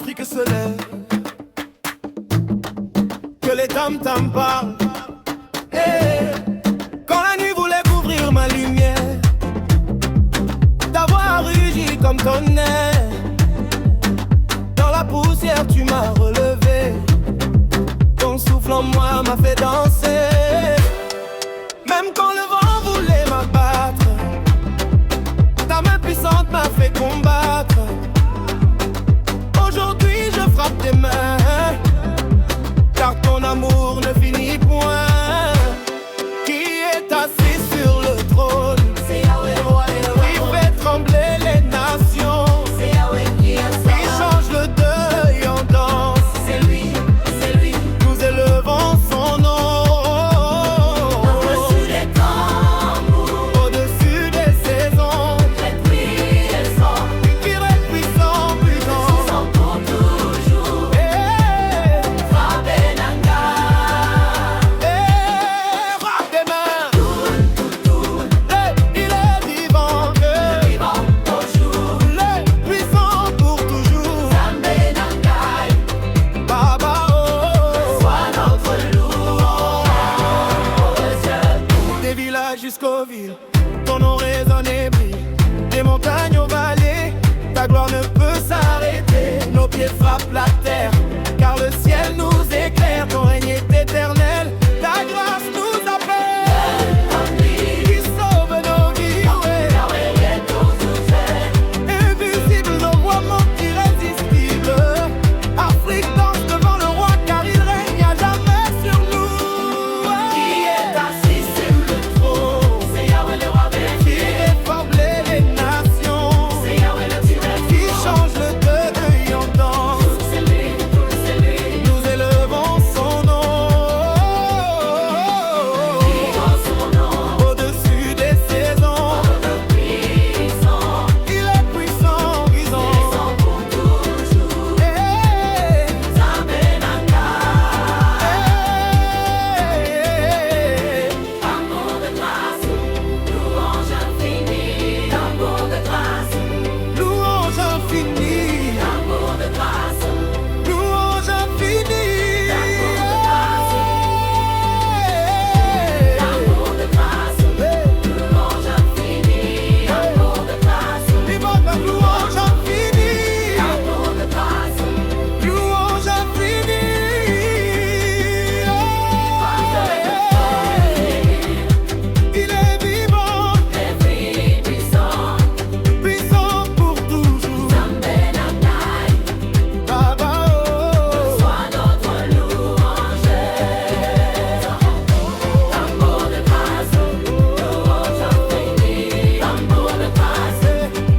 l'Afrique se lève, que les tam-tams parlent. Hey, quand la nuit voulait couvrir ma lumière, ta voix a rugi comme tonnerre. Dans la poussière tu m'as relevé, ton souffle en moi m'a fait danser. Même quand le vent voulait m'abattre, ta main puissante m'a fait combattre. Aujourd'hui je frappe tes mains, car ton amour ne finit point. Qui est assis sur le trône, c'est Yahweh, roi et roi, qui fait trembler les nations, c'est Yahweh qui change le deuil en danse, c'est lui, nous élevons son nom. Au-dessus des tambours, au-dessus des saisons, les pluies elles sont, qui reste puissant, puissant pour toujours. Frappez Nanga, frappe des mains. Il est vivant, toujours, le puissant pour toujours. Zambé Nangai, Baba oh, sois notre louange. Des villages jusqu'aux villes, ton nom résonne et brille. Des montagnes aux vallées, ta gloire ne peut s'arrêter. Nos pieds frappent la terre, car le ciel nous éclaire. Ton règne est éternel, ta grâce nous appelle. Qui sauve nos vies, ouais. Invisible, nos voix montent irrésistibles. Afrique danse devant le roi, car il règne à jamais sur nous. Qui est assis sur le trône, c'est Yahweh le roi béni. Qui fait trembler les nations, c'est Yahweh le Dieu. Qui change le deuil en danse, c'est lui. Nous élevons son nom. Au-dessus des saisons, il est puissant, puissant pour toujours. Zambé Nanga, amour de grâce, louange infinie. Amour de grâce, louange infinie. Amour de grâce, louange infinie. Amour de grâce, louange infinie. Amour de grâce, vivant ta louange infinie. Amour de grâce, louange infinie. Il est vivant, puissant, puissant pour toujours. Zambé Nangai, Baba oh, sois notre louange. Amour de grâce, louange infinie. Amour de grâce,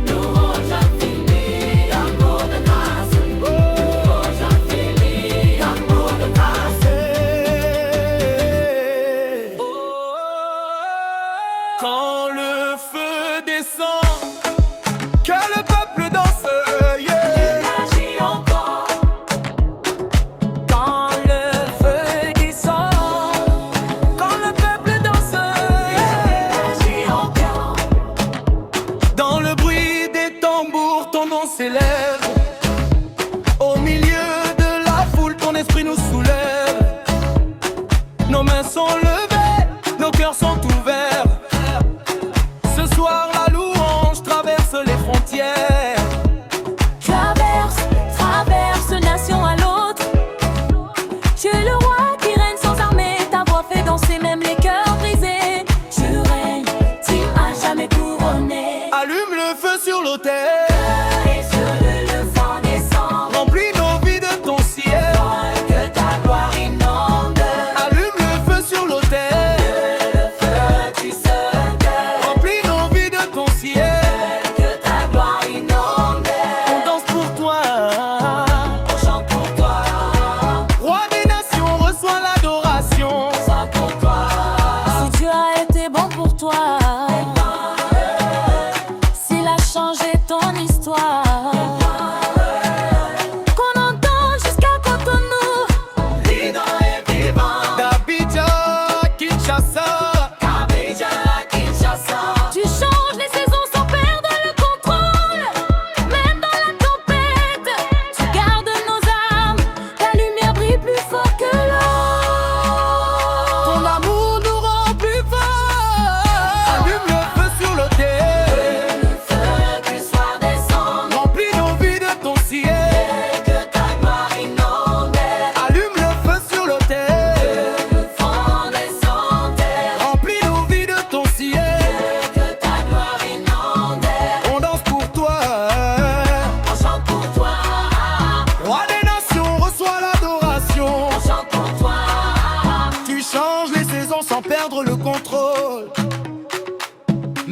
louange infinie. Amour de grâce, louange infinie. Amour de grâce. Quand le feu descend, que le peuple danse, yeah. Agis encore. Quand le feu descend, quand le peuple danse, yeah. Agis encore. Dans le bruit des tambours, ton nom s'élève. Au milieu de la foule, ton esprit nous soulève. Nos mains sont levées, nos cœurs sont ouverts. Ce soir la louange traverse les frontières. Traverse nation à l'autre. Tu es le roi qui règne sans armée. Ta voix fait danser même les cœurs brisés. Tu règnes, tu m'as jamais couronné. Allume le feu sur l'autel, Et sur le vent descend. remplis nos vies de ton ciel. Que ta gloire inonde. Allume le feu sur l'autel, Le feu du secret. remplis nos vies de ton ciel. Que ta gloire inonde. On danse pour toi, On chante pour toi. roi des nations, reçois l'adoration. Sois pour toi. Si Dieu a été bon pour toi, s'il a changé ton histoire, qu'on entende jusqu'à Cotonou. Vivant et vivant, d'Abidjan, Kinshasa. Tu changes les saisons sans perdre le contrôle. Même dans la tempête, tu gardes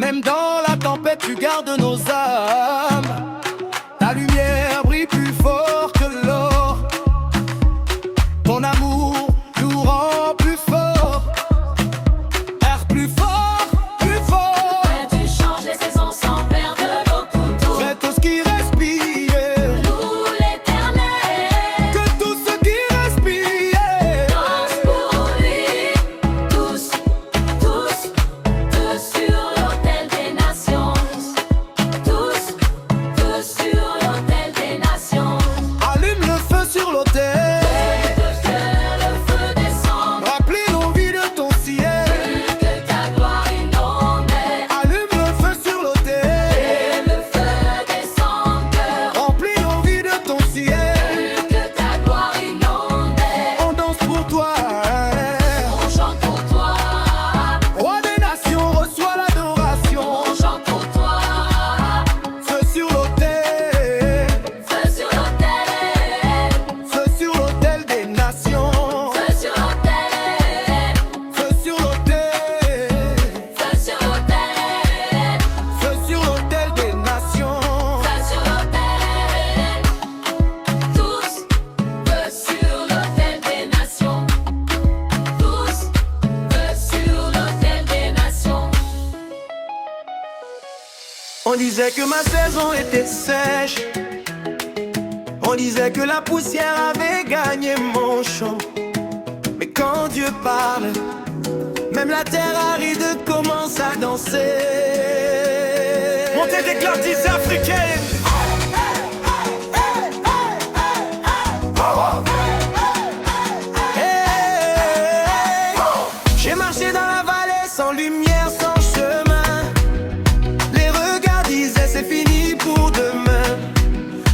Même dans la tempête, tu gardes nos âmes. Ta lumière brille plus fort que l'or. Ton amour nous rend plus fort. Air plus fort, plus fort. Ouais, tu changes les saisons sans perdre nos couteaux. Fais tout ce qui respire. Nous l'éternel. Que tout ce qui respire Danse pour lui. Tous, tous, tous sur l'autel des nations. Tous, tous sur l'autel des nations. allume le feu sur l'autel. Le feu descend. Rappelez l'envie de ton ciel. Que ta gloire inonde. Allume le feu sur l'autel. Le feu descend. Remplis l'envie de ton ciel. Que ta gloire inonde. On danse pour toi. On chante pour toi. Roi des nations, reçois l'adoration. On chante pour toi. Feu sur l'autel. Feu sur l'autel. Feu sur l'autel des nations. Feu sur l'autel. Feu sur l'autel. Feu sur l'autel. Feu sur l'autel des nations. Feu sur l'autel. Tous, feu sur l'autel des nations. Tous, feu sur l'autel des nations. On disait que ma saison était sèche. On disait que la poussière avait gagné mon champ. Mais quand Dieu parle, même la terre aride commence à danser. Montez des clartés africaines. Hey, j'ai marché dans la vallée sans lumière, sans chemin. Les regards disaient c'est fini pour demain.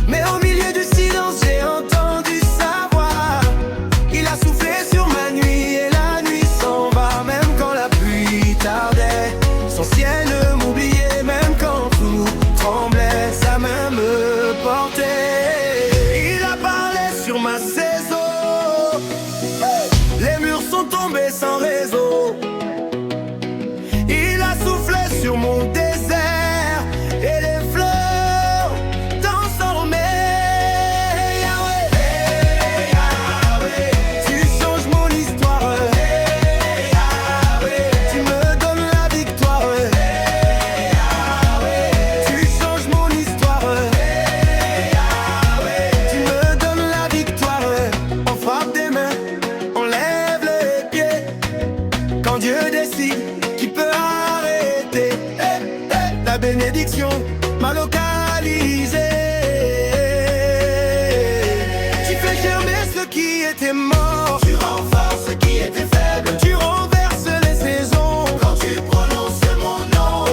Mais au milieu du silence j'ai entendu sa voix. Il a soufflé sur ma nuit et la nuit s'en va. Même quand la pluie tardait, son ciel m'oubliait. Même quand tout tremblait, sa main me portait. Il a parlé sur ma saison. Les murs sont tombés sans réseau. Il a soufflé sur mon désert et les fleurs dansent en mai. Yahweh, Yahweh, tu changes mon histoire. Yahweh, tu me donnes la victoire. Yahweh, tu changes mon histoire. Yahweh, tu me donnes la victoire. On frappe des mains, on lève les pieds. Quand Dieu décide, qui peut arrêter? La bénédiction m'a localisé. Tu fais germer ce qui était mort. Tu renforces ce qui était faible. Tu renverses les saisons quand tu prononces mon nom.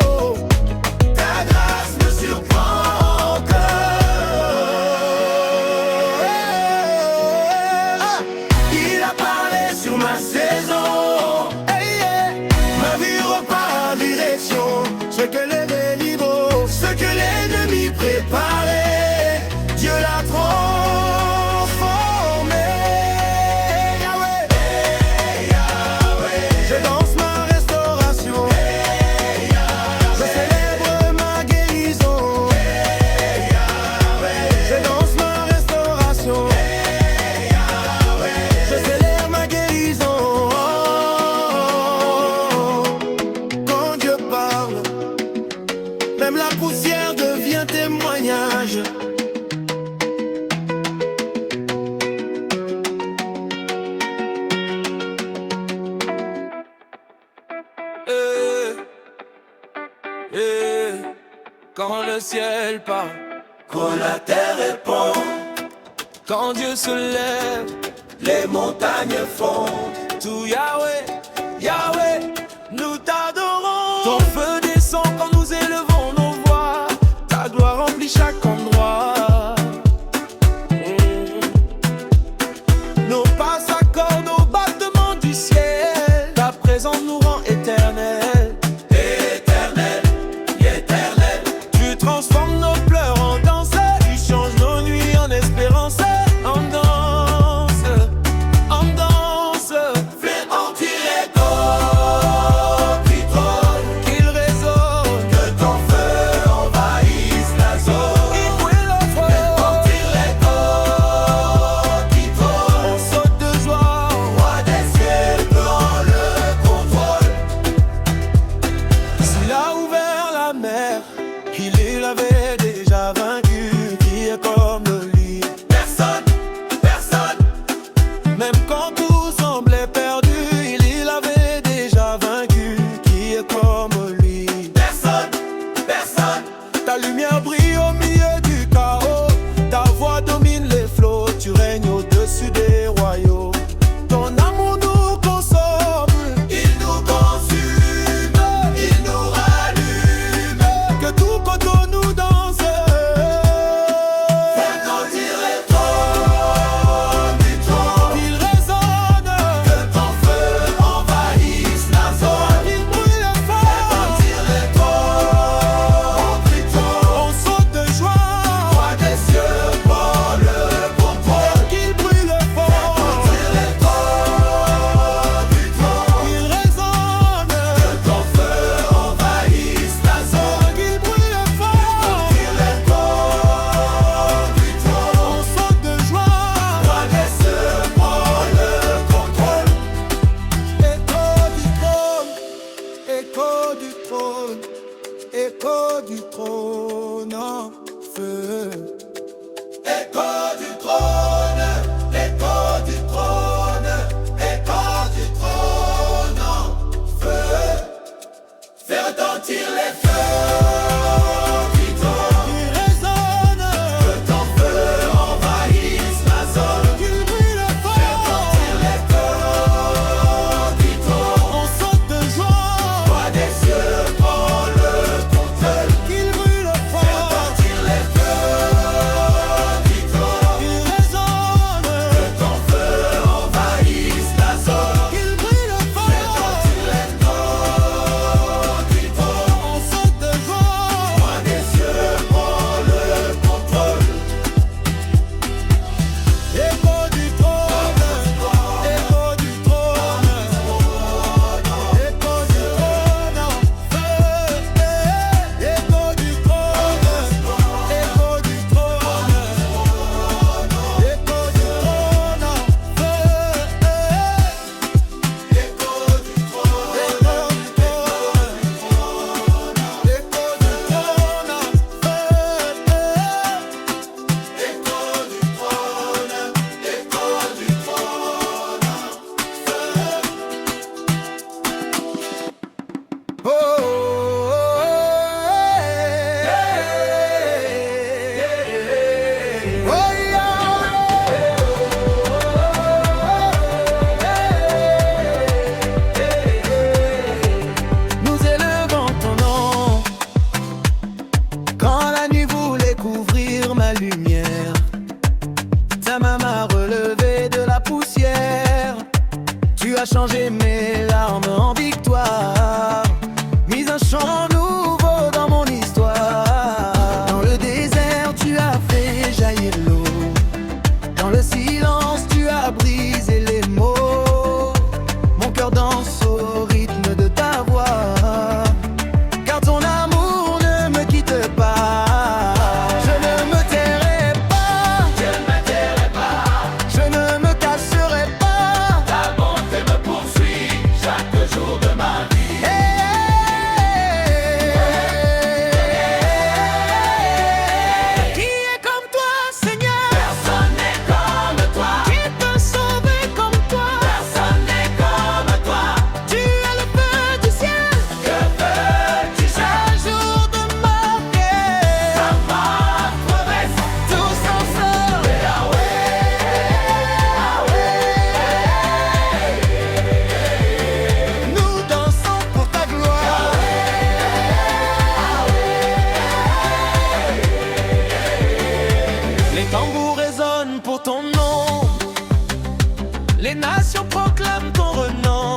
Oh, ta grâce me surprend encore. Il a parlé sur ma saison. Hey, yeah. Ma vie repart en direction. Ce que l'ennemi vaut, ce que l'ennemi préparait, Dieu l'a transformé. Yahweh, Yahweh, je danse ma restauration. Je célèbre ma guérison. Je danse ma restauration. Je célèbre ma guérison. Quand Dieu parle, même la poussière devient témoignage. Quand le ciel parle, quand la terre répond, quand Dieu se lève, les montagnes fondent. Tout Yahweh, Yahweh, nous t'adorons. Ton feu descend quand nous élevons nos voix. Ta gloire remplit chaque endroit. Nos pas s'accordent au battement du ciel. Ta présence nous rend éternels. Éternel, éternel. Tu transformes nos pleurs en danse. Tu changes nos nuits en espérance. En danse, en danse. Fais en tirer. Qu'il du trône en feu. Écho du trône, écho du trône, écho du trône en feu. Fais retentir les feux. Tu as changé mes larmes en victoire, mis un chant nouveau dans mon histoire. Dans le désert, tu as fait jaillir l'eau. Dans le silence, tu as brisé les mots. Mon cœur danse au rythme de ta voix, car ton amour ne me quitte pas. Je ne me tairai pas, je ne me tairai pas, je ne me casserai pas. Ta bonté me poursuit chaque jour de ma vie. Qui est comme toi, Seigneur? Personne n'est comme toi. Qui peut sauver comme toi? Personne n'est comme toi. Tu es le feu du ciel. Que veux-tu chaque jour de ma vie? Ça m'a promesse, tous ensemble. Nous dansons pour ta gloire. Les tambours résonnent pour ton nom. Les nations proclament ton renom.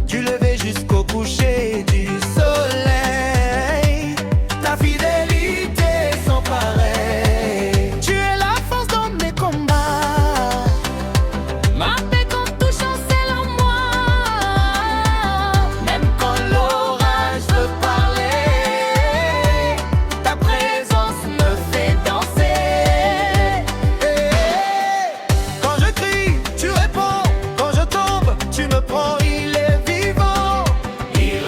Du lever jusqu'au coucher du soleil, ta fidélité sans pareil. Tu es la force dans mes combats, Ma paix quand tout chancelle en moi. même quand l'orage veut parler. Ta présence me fait danser. Quand je crie, tu réponds. Quand je tombe, tu me prends. Il est vivant. Il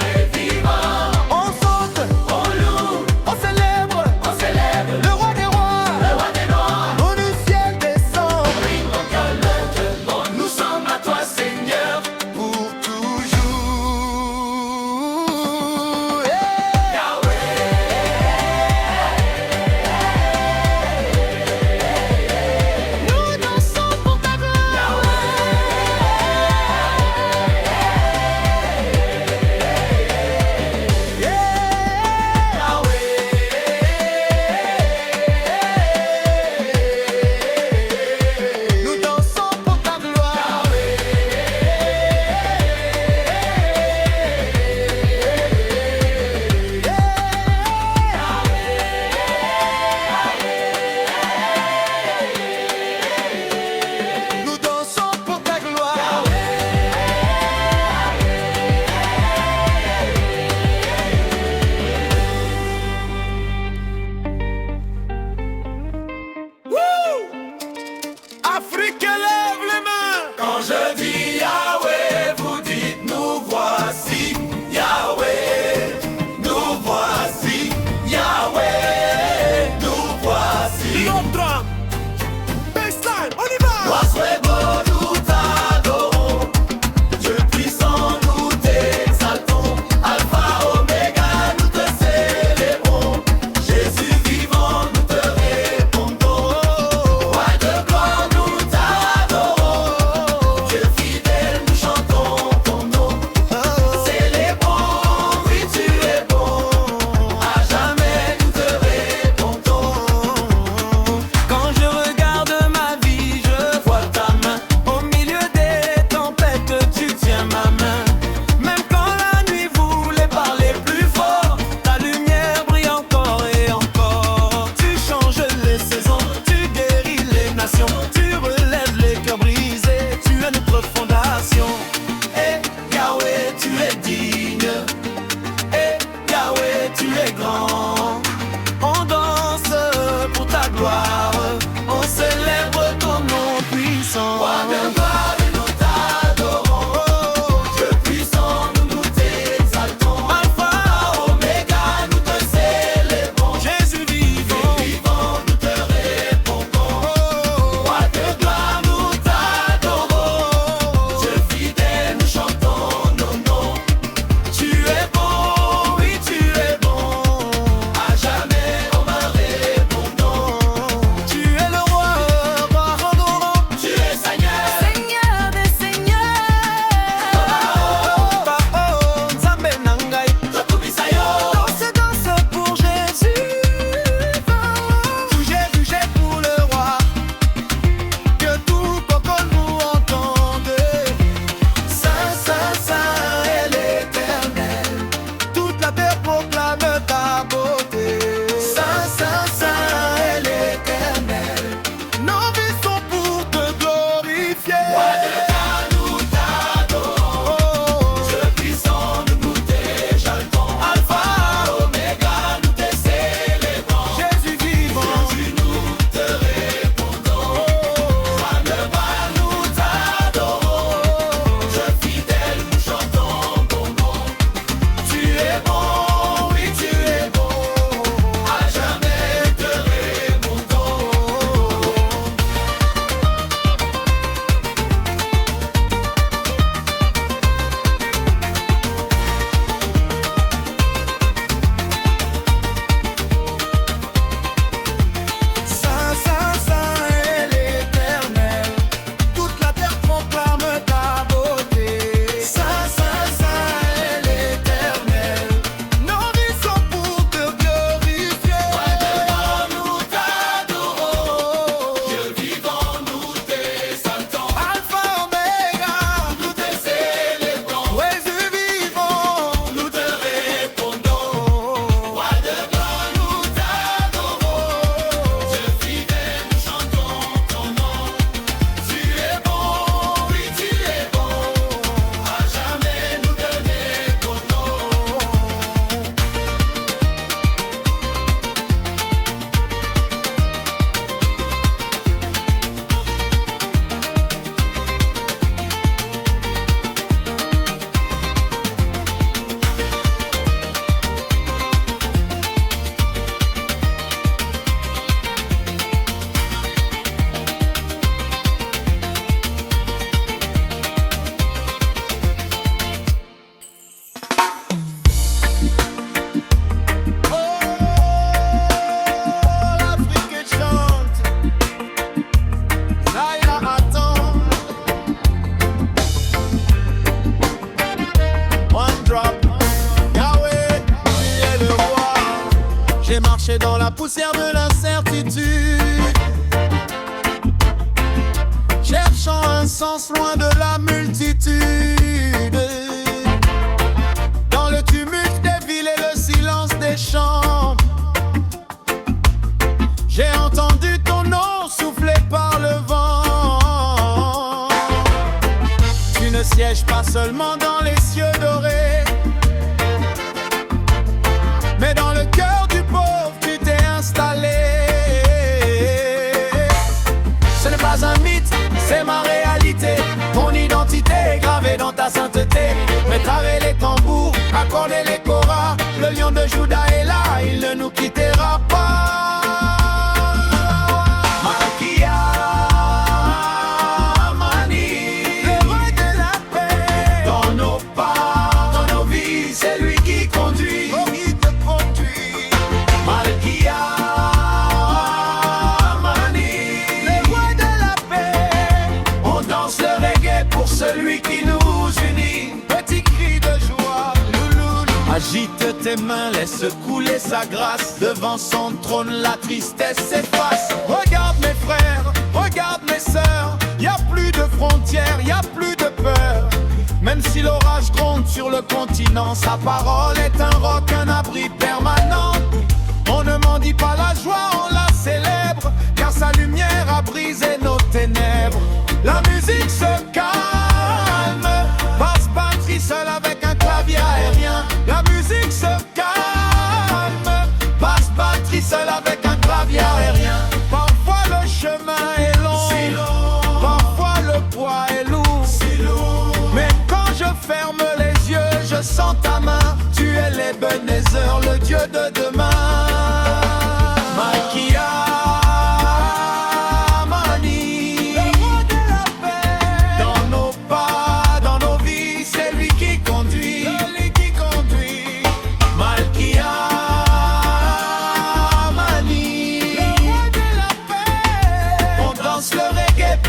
marcher dans la poussière de l'incertitude, cherchant un sens loin de la multitude. Dans le tumulte des villes et le silence des chambres, j'ai entendu ton nom soufflé par le vent. Tu ne sièges pas seulement dans les cieux dorés, mais dans le cœur du pauvre tu t'es installé. Ce n'est pas un mythe, c'est ma réalité. Mon identité est gravée dans ta sainteté. Mais traver les tambours, accorder les koras, le lion de Juda est là, il ne nous quittera pas. Celui qui nous unit, petit cri de joie, louloulou. Agite tes mains, laisse couler sa grâce. Devant son trône, la tristesse s'efface. Regarde mes frères, regarde mes sœurs. Y a plus de frontières, y a plus de peur. Même si l'orage gronde sur le continent, sa parole est un roc, un abri permanent. On ne mendie pas la joie, on la célèbre, car sa lumière a brisé nos ténèbres. La musique se calme, basse batterie seule avec un clavier aérien. La musique se calme, basse batterie seule avec un clavier aérien. Parfois le chemin est long, parfois le poids est lourd, mais quand je ferme les yeux, je sens ta main. Tu es l'Ebenezer, le Dieu de demain.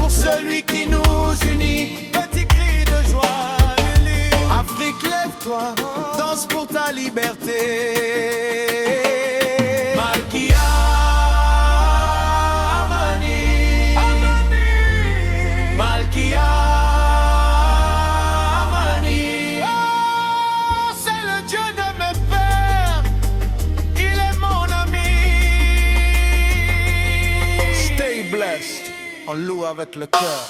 Celui qui nous unit, petit cri de joie, Afrique, lève-toi, danse pour ta liberté. Malkia Amani, Malkia Amani. Oh, c'est le Dieu de mes pères, il est mon ami. Stay blessed. On loue avec le cœur.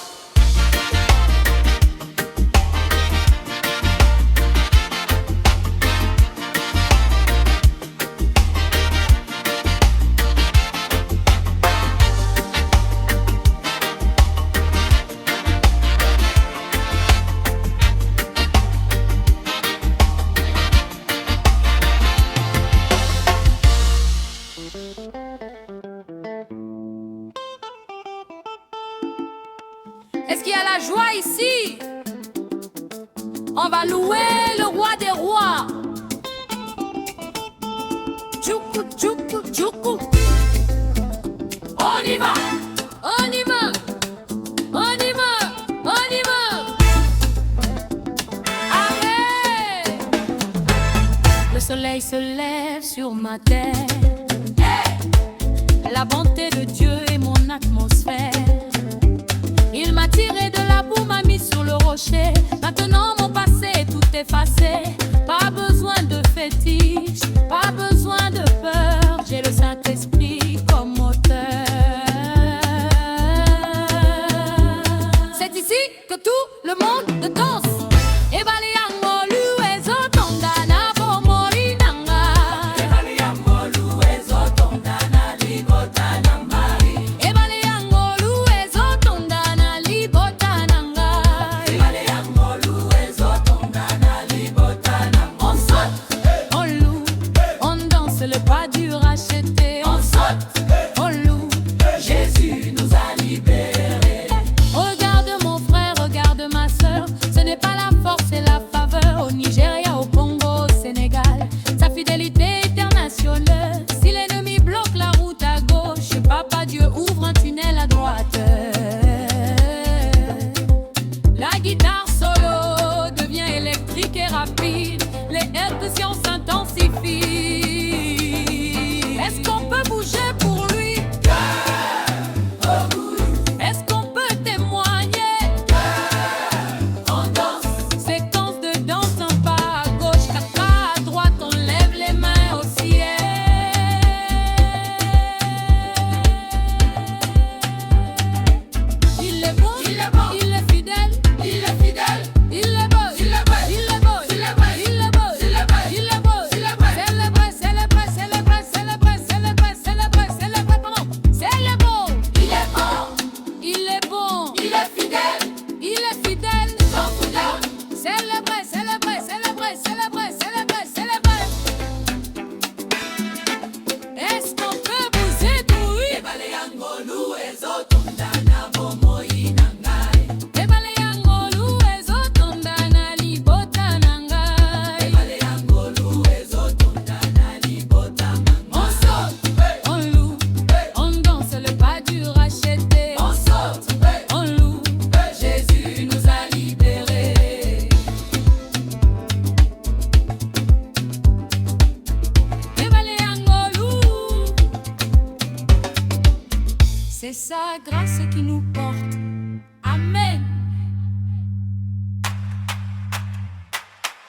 Est-ce qu'il y a la joie ici? On va louer le roi des rois. Tchoukou, tchoukou, tchoukou. On y va, on y va, on y va, on y va. Allez! Le soleil se lève sur ma tête. Hey! La bonté de Dieu est mon atmosphère. Il m'a tiré de la boue, m'a mis sur le rocher. Maintenant mon passé est tout effacé. Pas besoin de fétiche, pas besoin de peur. J'ai le Saint-Esprit comme moteur. C'est ici que tout le monde danse. Et baliango luezo tondana bomori nanga. Et baliango luezo tondana libota nambari. Et baliango luezo tondana libota nanga. Et baliango luezo tondana libota nanga. On saute, on loue, on danse le pas du racheté. On saute, on loue, Jésus nous a libérés. Regarde mon frère, regarde ma soeur. Ce n'est pas la force et la faveur. Au Nigeria, au Congo, au Sénégal, sa fidélité internationale. Si l'ennemi bloque la route à gauche, Papa Dieu ouvre un tunnel à droite. La guitare solo devient électrique et rapide. Les hertzions s'intensifient. Est-ce qu'on C'est sa grâce qui nous porte. Amen.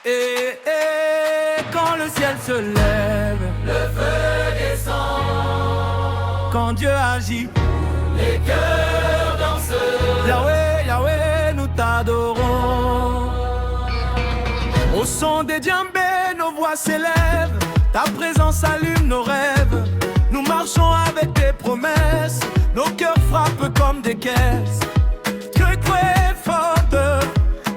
Et quand le ciel se lève, le feu descend. Quand Dieu agit, les cœurs dansent. Yahweh, Yahweh, nous t'adorons. Au son des djembés, nos voix s'élèvent. Ta présence allume nos rêves. Nous marchons avec tes promesses. Nos cœurs frappent comme des caisses. Que forte,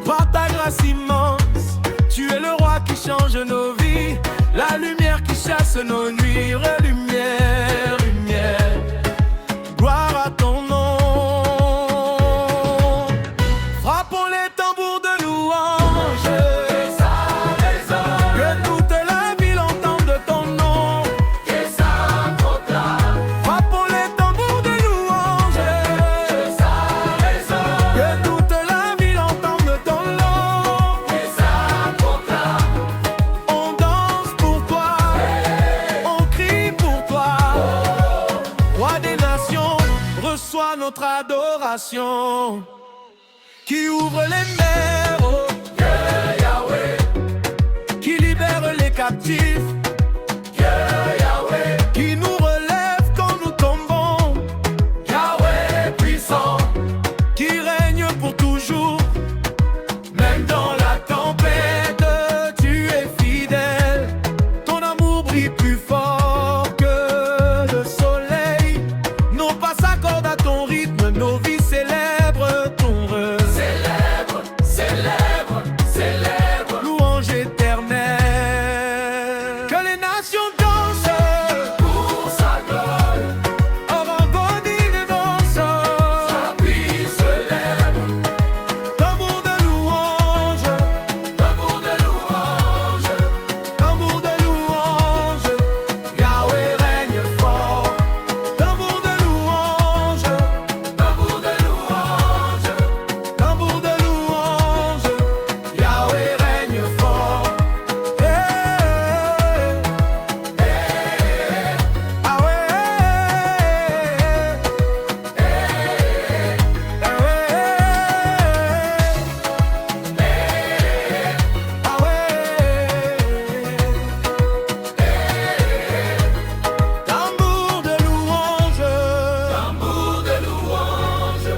par ta grâce immense. Tu es le roi qui change nos vies, la lumière qui chasse nos nuits. Lumière, lumière, gloire à ton nom. Frappons les tambours de louange, que toute la ville entende de ton nom. Frappons les tambours de louange, que toute la ville entende de ton nom. On danse pour toi, on crie pour toi. Roi des nations, reçois notre adoration. Qui ouvre les mers, oh Yahweh. Qui libère les captifs, Yahweh. Qui nous relève quand nous tombons, Yahweh puissant. Qui règne pour toujours, même dans la tempête, tu es fidèle. Ton amour brille plus fort que le soleil. Nos pas s'accordent à ton rythme, nos vies célèbrent ton rêve. Célèbre, célèbre, célèbre, louange éternelle. Que les nations dansent pour sa gloire. Orangondine danse, sa pluie se lève. Tambour de louange, tambour de louange, tambour de louange. Yahweh règne fort. Tambour de louange, tambour de louange, tambour de louange. Yahweh règne fort. Ah ouais. Tambour de louange, tambour de louange,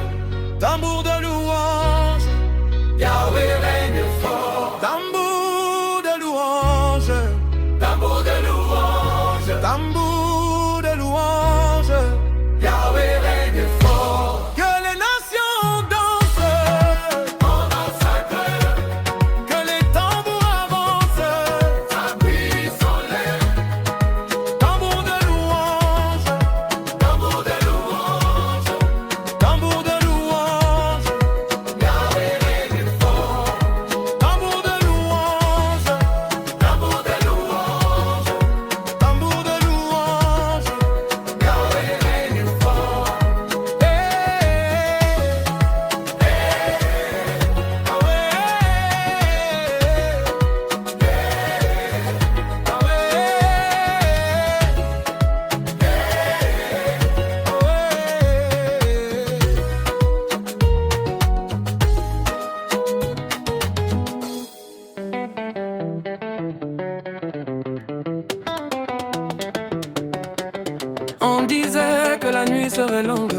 tambour de louange. Yahweh règne fort. Tambour de louange, tambour de louange, tambour de louange. Yahweh règne fort. Que les nations dansent, on danse à cœur. Que les tambours avancent, sa pluie s'enlève. Tambour de louange, tambour de louange, tambour de louange. Yahweh règne fort. Tambour de louange, tambour de louange, tambour de louange. Yahweh règne fort. On disait que la nuit serait longue.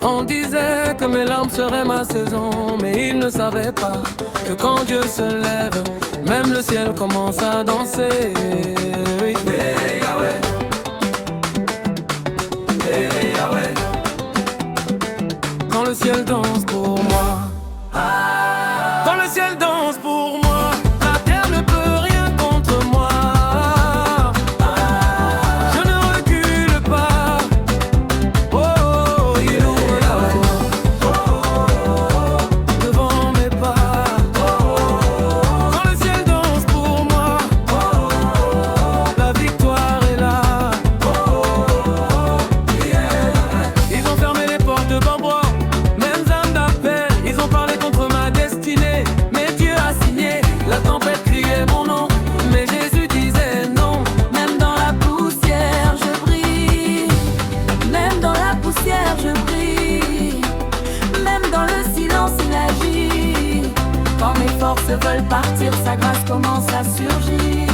On disait que mes larmes seraient ma saison. Mais ils ne savaient pas que quand Dieu se lève, même le ciel commence à danser. Oui. Hey, Yahweh. Hey, Yahweh. Quand le ciel danse pour moi, quand le ciel danse pour moi, la terre ne peut rien contre moi. Je ne recule pas. Oh, il ouvre la voie devant mes pas. Quand le ciel danse pour moi, la victoire est là. Ils ont fermé les portes de Bambois, même Zanda veulent partir, sa grâce commence à surgir.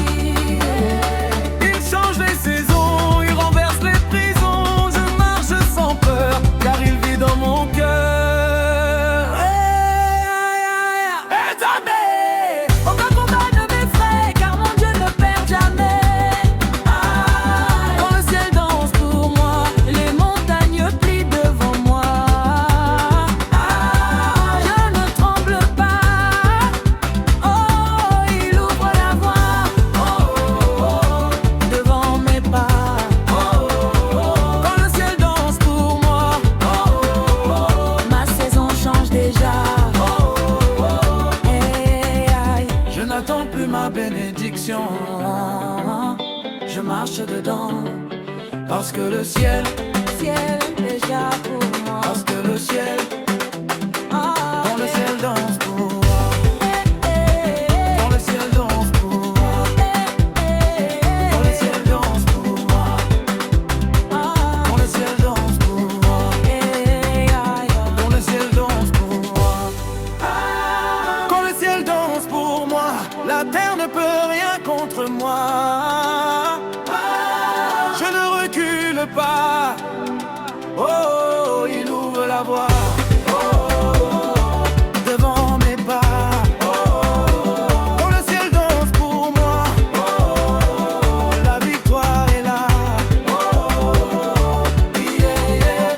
Il change les saisons, il renverse les prisons. Je marche sans peur, car il vit dans mon cœur. Éternel, Aucun combat ne m'effraie, car mon Dieu ne perd jamais. quand le ciel danse pour moi, Les montagnes plient devant moi. Je ne tremble pas. Oh, il ouvre la voie. Devant mes pas. quand le ciel danse pour moi, Ma saison change déjà. Hey, aïe. je n'attends plus ma bénédiction. Je marche dedans, parce que le ciel, Ciel déjà pour moi. parce que le ciel, Ah, quand le ciel danse pour moi, quand le ciel danse pour moi, quand le ciel danse pour moi, quand le ciel danse pour moi, quand le ciel danse pour moi, quand le ciel danse pour moi, la terre ne peut rien contre moi. Je ne recule pas. Oh, il ouvre la voie. Devant mes pas. Quand le ciel danse pour moi, la victoire est là. Yeah, yeah.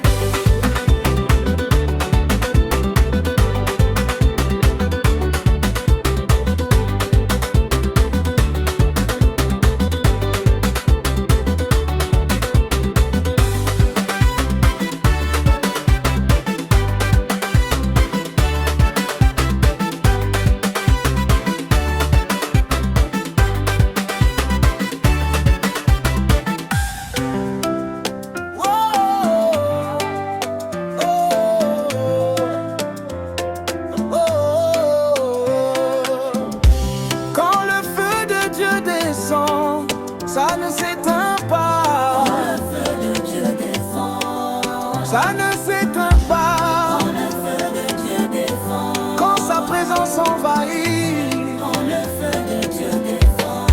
Quand le feu de Dieu descend, ça ne s'éteint pas. le feu de Dieu descend. Ça ne s'éteint pas. Quand le feu de Dieu descend. Quand sa présence envahit. Quand le feu de Dieu descend.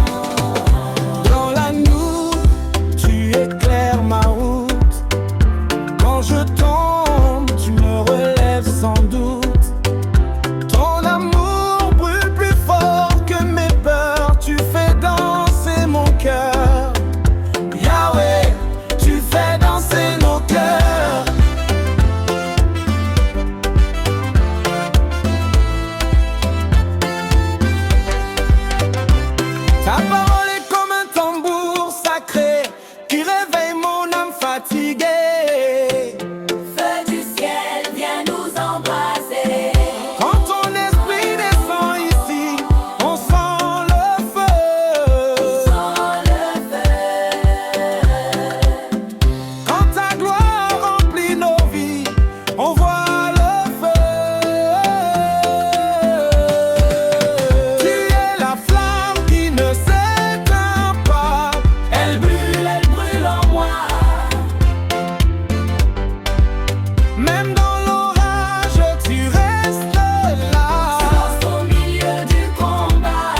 Dans la nuit, tu éclaires ma route. Quand je tombe, tu me relèves sans doute. Ton amour brûle plus fort que mes peurs. Tu fais danser mon cœur. Yahweh, tu fais danser nos cœurs. Ta parole est comme un tambour sacré qui réveille mon âme fatiguée. Feu du ciel, viens nous embraser. Quand ton esprit descend ici, on sent le feu. Sans le feu. Quand ta gloire remplit nos vies, on voit le feu. Tu es la flamme qui ne s'éteint pas. Elle brûle en moi. Même dans l'orage, tu restes là. Silence au milieu du combat.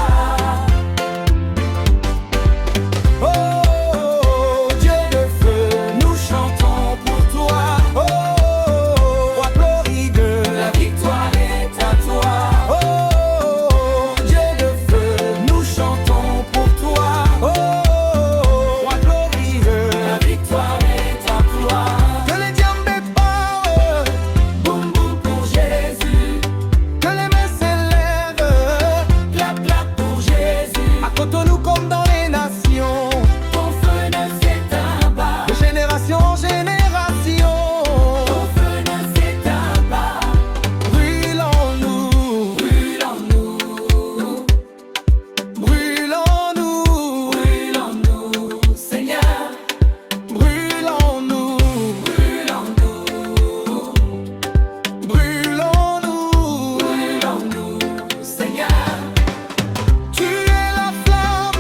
Oh, Dieu de feu, nous chantons pour toi. Oh, roi glorieux, La victoire est à toi. oh, Dieu de feu, nous chantons pour toi. Oh, roi glorieux, La victoire est à toi. que les diamants parlent, Boum boum pour Jésus. que les mains s'élèvent, Clap clap pour Jésus. à Cotonou comme dans les nations, Ton feu ne s'éteint pas. de génération en génération. Ton feu ne s'éteint pas. Brûle en nous, Brûle en nous. brûle en nous, Brûle en nous, Seigneur. brûle en nous, Brûle en nous. brûle en nous. Brûle en nous, Seigneur. Tu es la flamme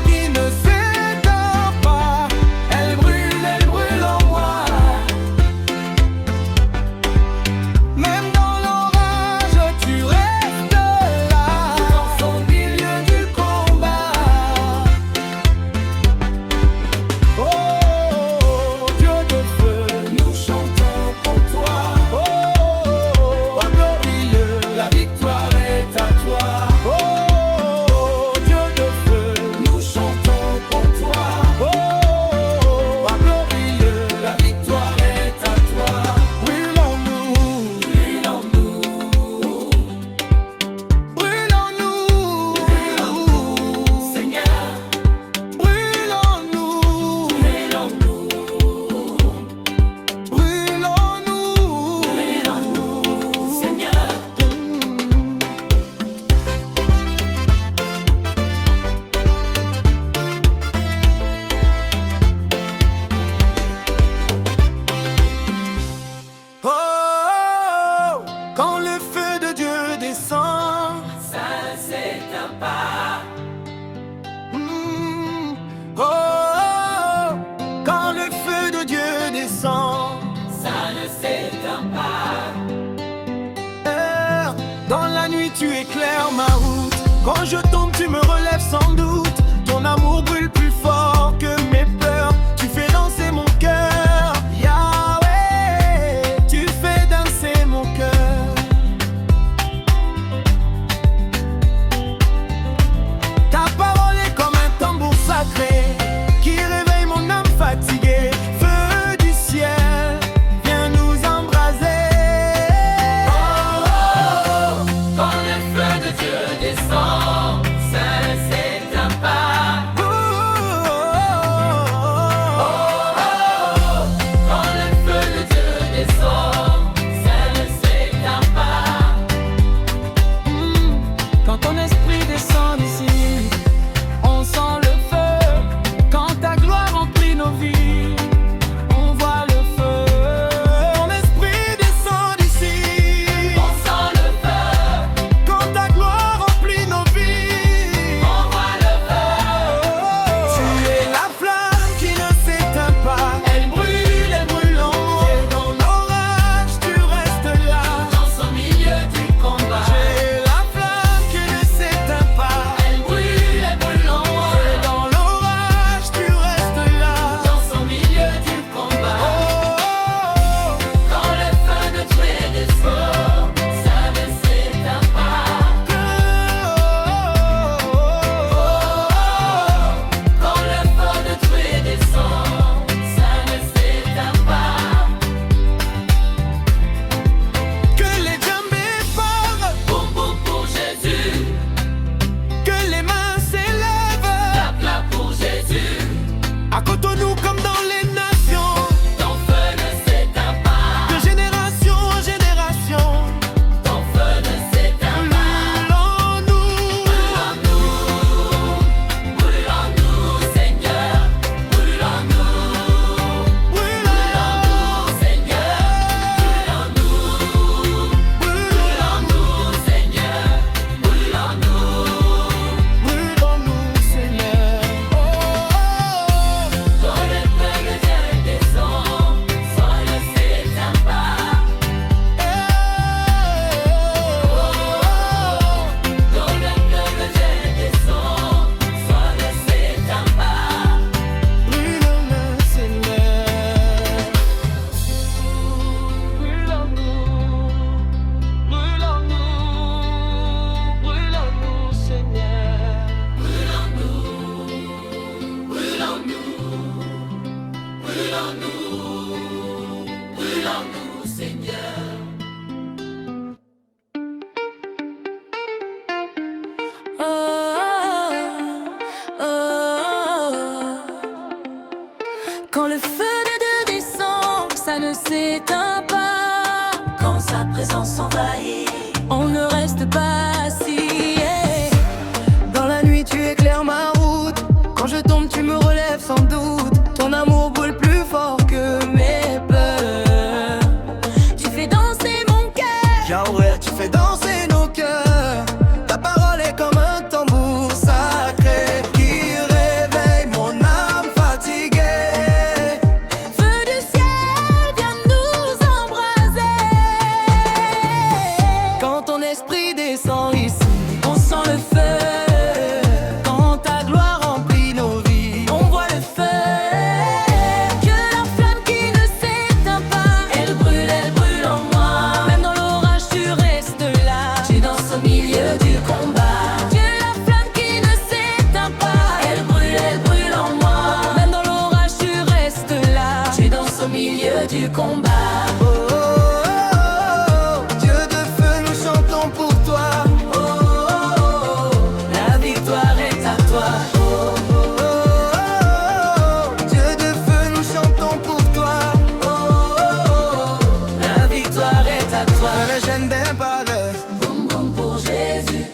Quand je tombe, tu me relèves sans doute. Ton amour brûle plus fort que mes peurs. Tu fais danser mon cœur, Yahweh. Tu fais danser mon cœur. Ta parole est comme un tambour sacré qui réveille mon âme fatiguée. Feu du ciel, viens nous embraser. Oh, oh, oh, quand le feu de Dieu descend, ça ne s'éteint pas. Oh, oh, oh, Oh, quand le feu de Dieu descend, ça ne s'éteint pas. Quand ton esprit descend ici, on sent le feu. Quand ta gloire remplit nos vies, on voit le feu. Ton esprit descend ici, On sent le feu, quand ta gloire remplit nos vies, on voit le feu. tu es la flamme qui ne s'éteint pas. Elle brûle en moi. Et dans l'orage, tu restes là. Dans son milieu du combat. Tu es la flamme qui ne s'éteint pas. Elle brûle en moi. Et dans l'orage, tu restes là. Dans son milieu du combat. Oh, Quand le feu de Dieu descend, ça ne s'éteint pas. Quand le feu de Dieu descend, ça ne s'éteint pas. que les djembés parlent, Boum boum pour Jésus, que les mains s'élèvent. clap clap pour Jésus. À Cotonou comme dans les nations, Ton feu ne s'éteint pas. de génération en génération. Ton feu ne s'éteint pas. Brûle en nous, Seigneur. Brûle en nous, brûle en Seigneur. Brûle en nous, brûle en nous, Seigneur. Brûle en nous. brûle en nous, Seigneur. Quand le feu de Dieu descend, ça ne s'éteint pas. Quand le feu de Dieu descend, ça ne s'éteint pas. Brûle en nous, Seigneur. Brûle en nous, brûle en nous, brûle en nous, Seigneur. Brûle en nous, brûle en nous, brûle en nous, brûle en nous, Seigneur. Quand le feu de Dieu descend, ça ne s'éteint pas. Quand sa présence envahit, On ne reste pas assis. Dans la nuit, tu éclaires ma route. Quand je tombe, tu me relèves sans doute. Ton amour brûle plus fort que mes peurs. Tu fais danser mon cœur. Yahweh, tu fais danser nos cœurs. Ta parole est comme un tambour sacré qui réveille mon âme fatiguée. Feu du ciel, viens nous embraser. Quand ton esprit descend ici, On sent le feu. quand ta gloire remplit nos vies, On voit le feu. Que la flamme qui ne s'éteint pas. Elle brûle en moi. Même dans l'orage, tu restes là. tu danses au milieu du combat. Que la flamme qui ne s'éteint pas. Elle brûle en moi. Même dans l'orage, tu restes là. Tu danses au milieu du combat. oh, oh, oh, Dieu de feu, nous chantons pour toi. Oh, oh, oh, la victoire est à toi. Oh, oh, oh, oh, Dieu de feu, nous chantons pour toi. Oh, oh, oh, la victoire est à toi. Que les chaînes d'un parle, Boum boum pour Jésus,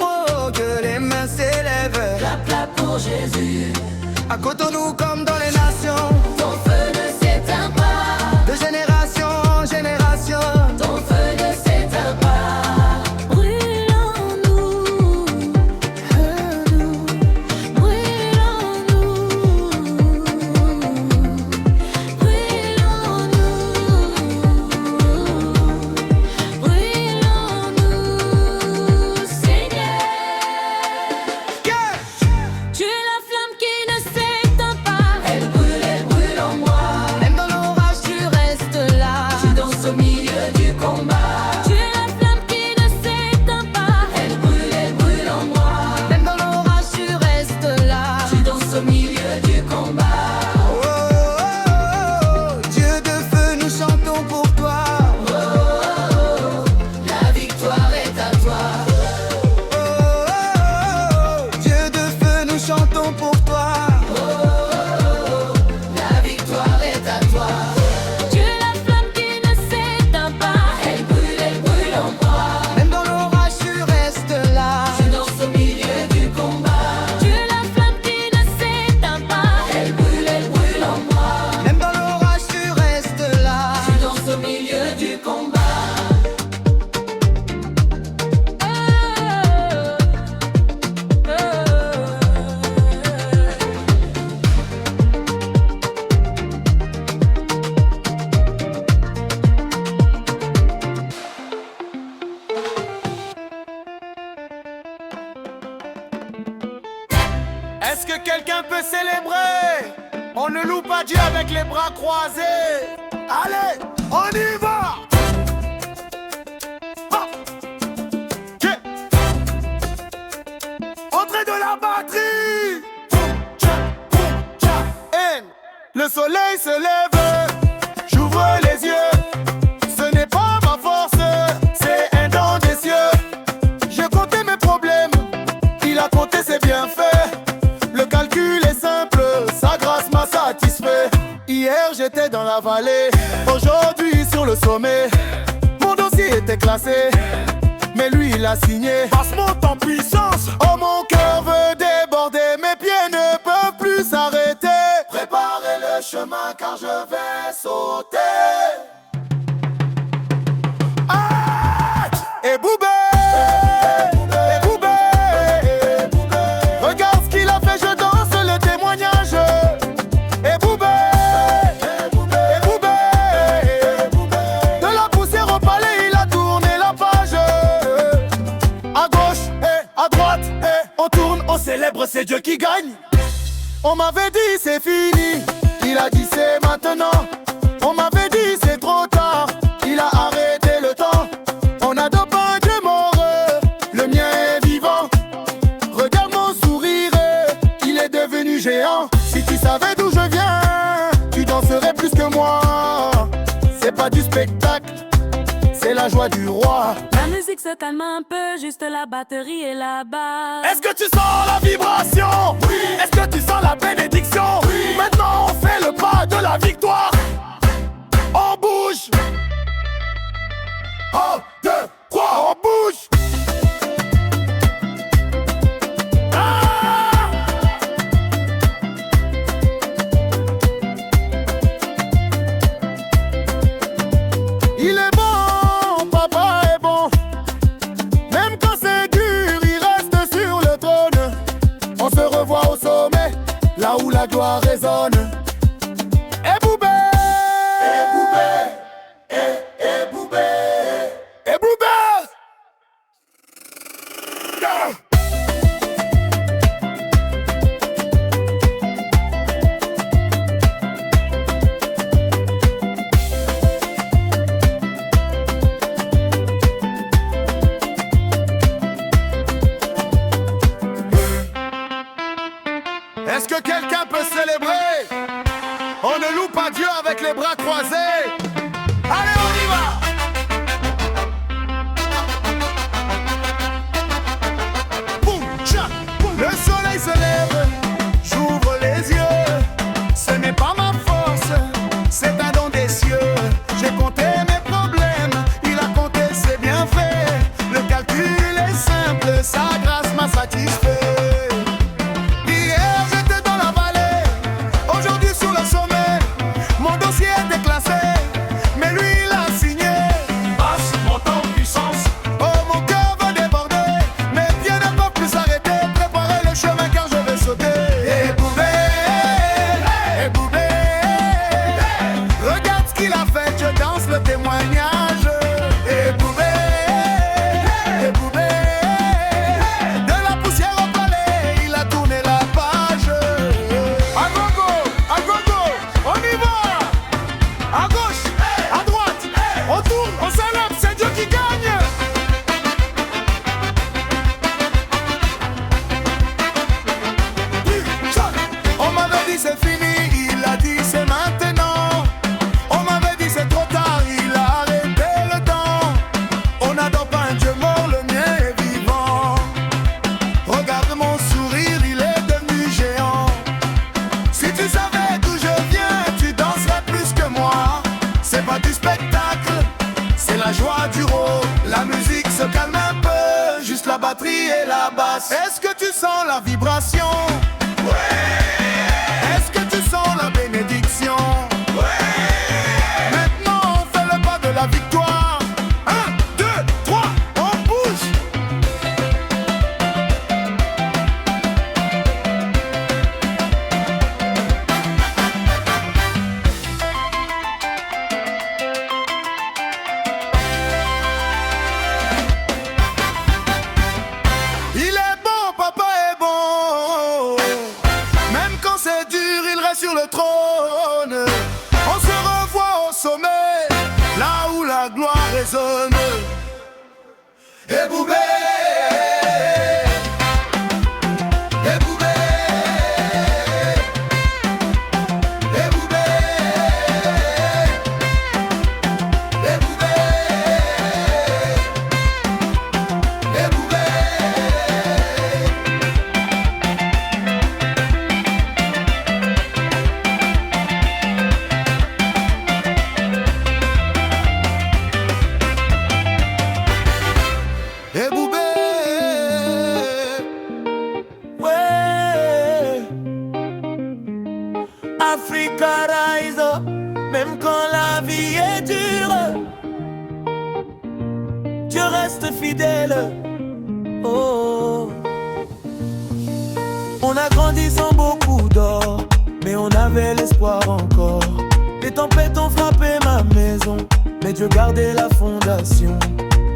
oh, que les mains s'élèvent. clap clap pour Jésus. À Cotonou comme dans les nations, Ton feu ne s'éteint pas. de génération en génération. Ton feu ne s'éteint pas. Brûle en nous. Brûle en nous. Brûle en nous. Brûle en nous, Seigneur. Est-ce que quelqu'un peut célébrer? On ne loue pas Dieu avec les bras croisés. Allez, on y va. Entrée de la batterie. Le soleil se lève, j'ouvre les yeux. Ce n'est pas ma force, c'est un don des cieux. J'ai compté mes problèmes, il a compté ses bienfaits. Le calcul est simple, sa grâce m'a satisfait. Hier j'étais dans la vallée, aujourd'hui sur le sommet. Mon dossier était classé, mais lui il a signé. Passe monte en puissance. Oh mon cœur veut déborder, mes pieds ne peuvent plus s'arrêter. Préparez le chemin car je vais sauter. Ah! Et Boubé, et Boubé, regarde ce qu'il a fait, je danse le témoignage. Et Boubé, et Boubé, de la poussière au palais, il a tourné la page. À gauche et à droite, et on tourne, on célèbre, c'est Dieu qui gagne. On m'avait dit c'est fini, il a dit c'est maintenant. On m'avait dit c'est trop tard, il a arrêté le temps. On adopte un Dieu mort, le mien est vivant. Regarde mon sourire, il est devenu géant. Si tu savais d'où je viens, tu danserais plus que moi. C'est pas du spectacle, c'est la joie du roi. La musique se calme un peu, juste la batterie et la basse. Est-ce que tu sens la vibration? Oui. Est-ce que tu sens la bénédiction? Oui. Maintenant on fait le pas de la victoire. On bouge. 1, 2, 3, on bouge. Il est bon, papa est bon. Même quand c'est dur, il reste sur le trône. On se revoit au sommet, là où la gloire résonne. Et Boubé, et Boubé, et Boubé, et Boubé. Est-ce que quelqu'un peut célébrer? On ne loue pas Dieu avec les bras croisés. Allez, on y va. Boum, tcha, boum. Le soleil se lève, j'ouvre les yeux. Ce n'est pas ma force, c'est un don des cieux. J'ai compté mes problèmes, il a compté ses bienfaits. Le calcul est simple, sa grâce m'a satisfait. Mon dossier était classé, mais lui il a signé. Passe mon temps en puissance. Oh mon cœur va déborder, mes pieds ne peuvent plus s'arrêter. Préparez le chemin car je vais sauter. Et Boubé, et Boubé, regarde ce qu'il a fait, je danse le témoignage. Et Boubé, et Boubé, de la poussière au palais, il a tourné la page. À gogo, on y va. À gauche, à droite, on tourne, on célèbre, c'est Dieu qui gagne. On m'avait dit c'est fini, il a dit c'est maintenant. On m'avait dit c'est trop tard, il a arrêté le temps. On n'adore pas un Dieu mort, le mien est vivant. Regarde mon sourire, il est devenu géant. Si tu savais d'où je viens, tu danserais plus que moi. C'est pas du spectacle, c'est la joie du rôle. La musique se calme un peu, juste la batterie et la basse. Est-ce que tu sens la vibration? Ouais. Est-ce que tu sens la bénédiction? Ouais. Maintenant on fait le pas de la victoire. 1, 2, 3, on bouge. Il est bon, papa est bon. assois sur le trône. On se revoit au sommet, là où la gloire résonne. Eboubé, Eboubé, Eboubé, Eboubé, Eboubé. Eboubé, ouais. Africa Rise, même quand la vie est dure, Dieu reste fidèle. Oh, on a grandi sans beaucoup d'or, mais on avait l'espoir encore. Les tempêtes ont frappé ma maison, mais Dieu gardait la fondation.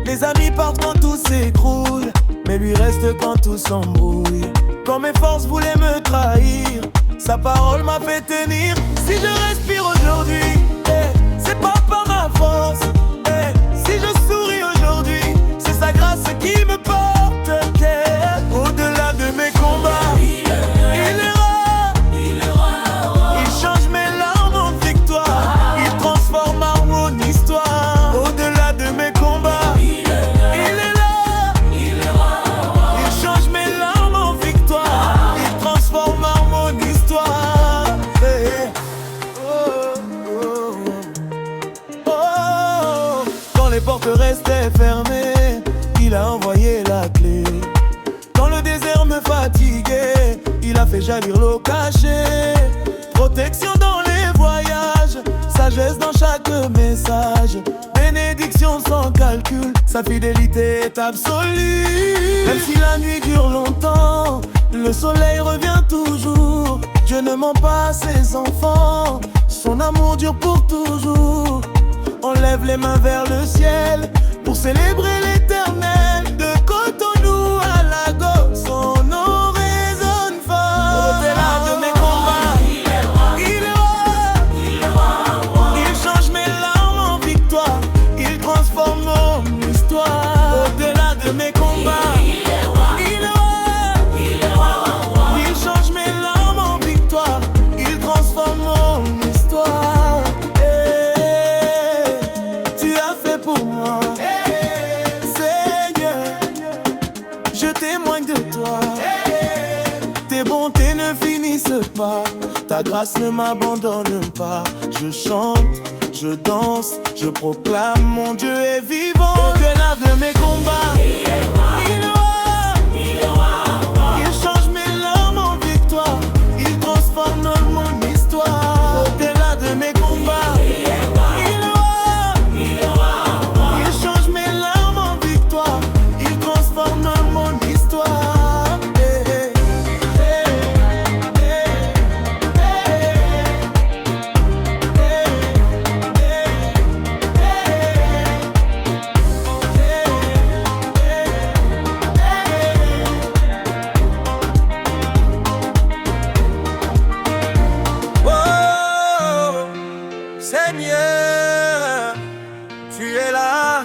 Les amis partent quand tout s'écroule, mais lui reste quand tout s'embrouille. Quand mes forces voulaient me trahir, sa parole m'a fait tenir. Si je respire aujourd'hui, c'est pas par ma force. Si je souris aujourd'hui, c'est sa grâce qui me porte. Au-delà de mes combats, il est roi. Il change mes larmes en victoire. Il transforme en histoire. Au-delà de mes combats, les portes restaient fermées, il a envoyé la clé. Quand le désert me fatiguait, il a fait jaillir l'eau cachée. Protection dans les voyages, sagesse dans chaque message. Bénédiction sans calcul, sa fidélité est absolue. Même si la nuit dure longtemps, le soleil revient toujours. Dieu ne ment pas à ses enfants, son amour dure pour toujours. On lève les mains vers le ciel pour célébrer l'éternel. De Cotonou à Lagos, son nom résonne fort. Au-delà de mes combats, il est roi. Il change mes larmes en victoire. Il transforme mon histoire. Au-delà de mes combats, il est roi. Il change mes larmes en victoire. Il transforme mon histoire. Pour moi, Seigneur, je témoigne de toi. Tes bontés ne finissent pas, ta grâce ne m'abandonne pas. Je chante, je danse, je proclame mon Dieu est vivant. Au-delà de mes combats, il est roi. Il change mes larmes en victoire. Il transforme mon histoire. Au-delà de mes combats, Seigneur, tu es là.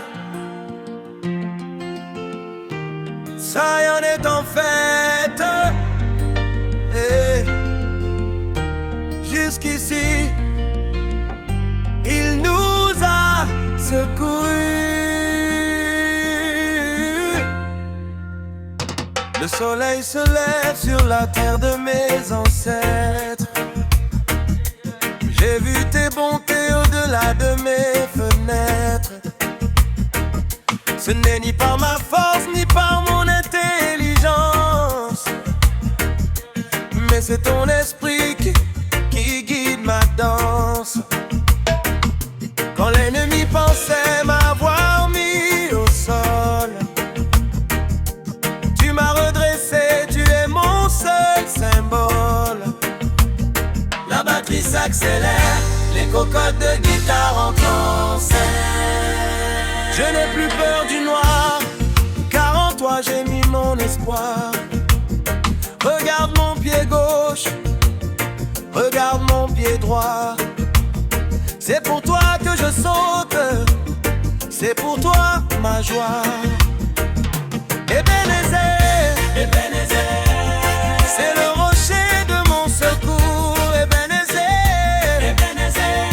Zion est en fête. Et jusqu'ici, il nous a secourus. Le soleil se lève sur la terre de mes ancêtres. J'ai vu tes bontés au-delà de mes fenêtres. Ce n'est ni par ma force, ni par mon intelligence, mais c'est ton esprit qui guide ma danse. Quand l'ennemi pensait m'avoir mis au sol, tu m'as redressé, tu es mon seul symbole. La batterie s'accélère, les cocottes de guitare entrent en scène. Je n'ai plus peur du noir, car en toi j'ai mis mon espoir. Regarde mon pied gauche, regarde mon pied droit. C'est pour toi que je saute, c'est pour toi ma joie. Ebenezer, Ebenezer, c'est le rocher de mon secours. Ebenezer, Ebenezer,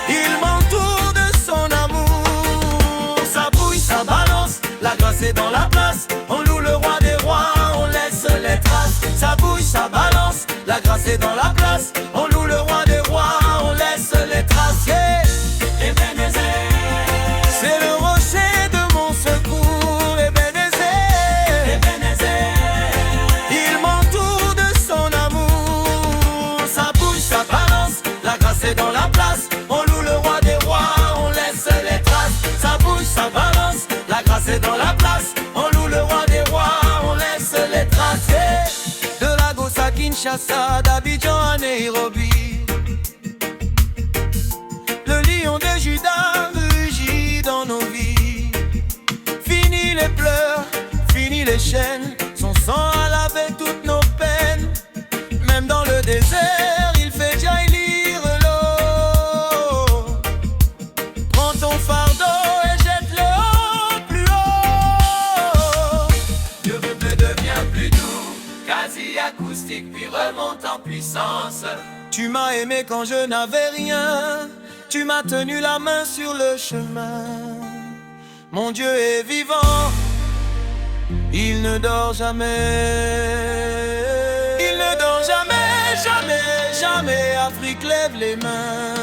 il m'entoure de son amour. Ça bouge, ça balance, la grâce est dans la place. On loue le roi des rois, on laisse les traces. Ça bouge, ça balance, la grâce est dans la place. On loue le roi des rois, on laisse les traces. Yeah. Ebenezer, c'est le rocher de mon secours. Ebenezer, Ebenezer, il m'entoure de son amour. Ça bouge, ça balance, la grâce est dans la place. On loue le roi des rois, on laisse les traces. Ça bouge, ça balance, la grâce est dans la place. On loue le roi des rois, on laisse les traces. Yeah. De Lagos à Kinshasa, d'Abidjan à Nairobi, le lion de Juda rugit dans nos vies. Fini les pleurs, fini les chaînes, son sang a lavé toutes nos peines. Même dans le désert, il fait jaillir l'eau. Prends ton fardeau et jette-le au plus haut. Dieu devient plus doux, quasi acoustique, puis remonte en puissance. Tu m'as aimé quand je n'avais rien, tu m'as tenu la main sur le chemin. Mon Dieu est vivant, il ne dort jamais. Il ne dort jamais, jamais, jamais. Afrique, lève les mains.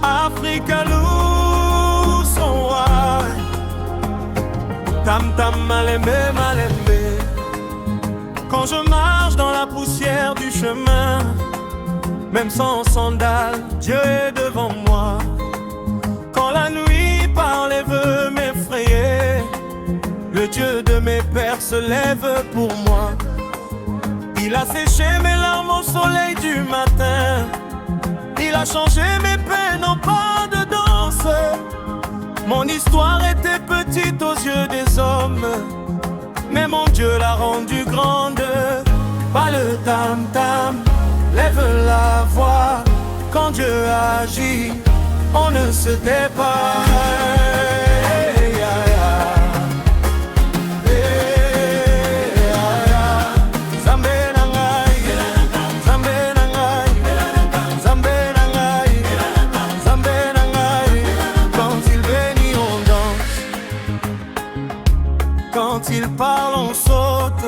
Africa loue son roi. Tam tam malembe malembe. Quand je marche dans la poussière du chemin, même sans sandales, Dieu est devant moi. Quand la nuit parle et veut m'effrayer, le Dieu de mes pères se lève pour moi. Il a séché mes larmes au soleil du matin. Il a changé mes peines en pas de danse. Mon histoire était petite aux yeux des hommes, mais mon Dieu l'a rendue grande. Pas le tam-tam, lève la voix. Quand Dieu agit, on ne se tait pas. Quand il parle, on saute.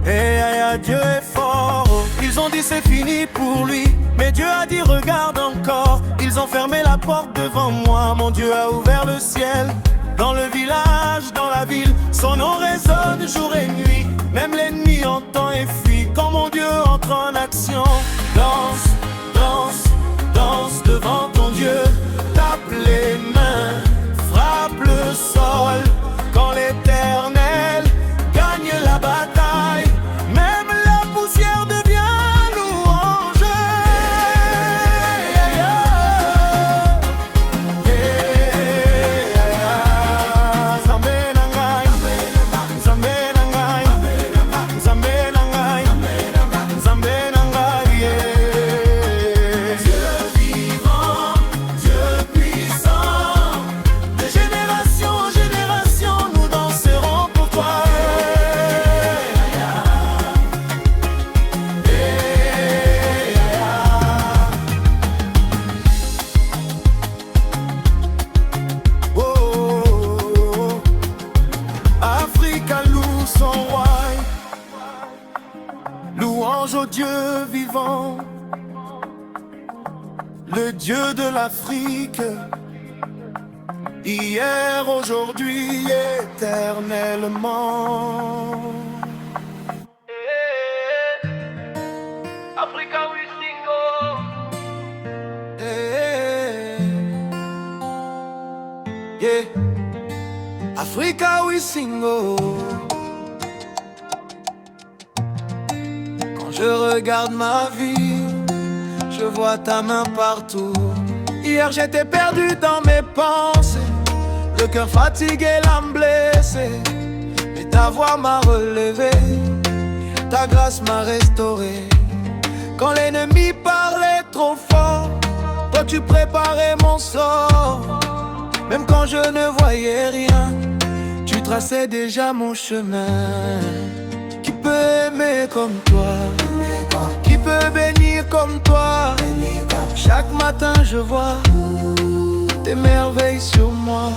Et Dieu est fort. Ils ont dit c'est fini pour lui, mais Dieu a dit regarde encore. Ils ont fermé la porte devant moi. Mon Dieu a ouvert le ciel. Dans le village, dans la ville, son nom résonne jour et nuit. Même l'ennemi entend et fuit quand mon Dieu entre en action. Danse, danse, danse devant ton Dieu. Tape les mains, frappe le sol. Quand l'Éternel gagne la bataille, même la poussière devient louange. Zambe nangai, Zambe nangai, Zambe nangai, Zambe nangai, grand, le Dieu de l'Afrique, hier, aujourd'hui, éternellement. Africa we single. Yeah. Africa we single. Quand je regarde ma vie, je vois ta main partout. Hier j'étais perdu dans mes pensées, le cœur fatigué, l'âme blessée. Mais ta voix m'a relevé, ta grâce m'a restauré. Quand l'ennemi parlait trop fort, toi tu préparais mon sort. Même quand je ne voyais rien, tu traçais déjà mon chemin. Qui peut aimer comme toi? Qui peut bénir comme toi? Chaque matin je vois tes merveilles sur moi.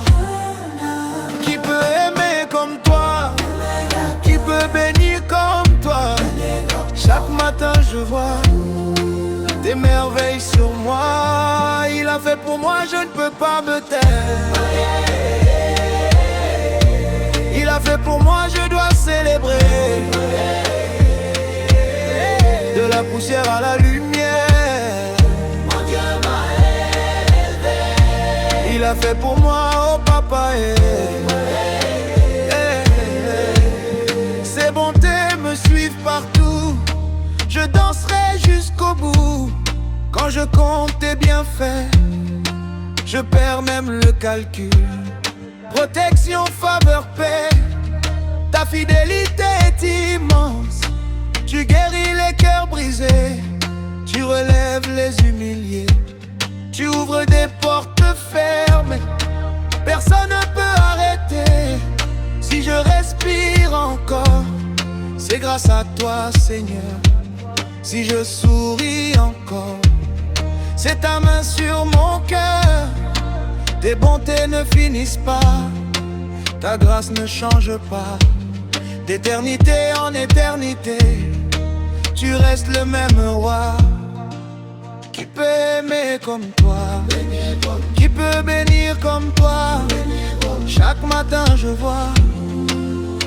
Qui peut aimer comme toi? Qui peut bénir comme toi? Chaque matin je vois tes merveilles sur moi. Il a fait pour moi, je ne peux pas me taire. Il a fait pour moi, je dois célébrer. De la poussière à la lumière, mon Dieu m'a élevé. Il a fait pour moi, oh papa. Ses bontés me suivent partout. Je danserai jusqu'au bout. Quand je compte tes bienfaits, je perds même le calcul. Protection, faveur, paix, ta fidélité est immense. Tu guéris les cœurs brisés, tu relèves les humiliés. Tu ouvres des portes fermées, personne ne peut arrêter. Si je respire encore, c'est grâce à toi, Seigneur. Si je souris encore, c'est ta main sur mon cœur. Tes bontés ne finissent pas, ta grâce ne change pas. D'éternité en éternité, tu restes le même roi. Qui peut aimer comme toi? Qui peut bénir comme toi? Chaque matin je vois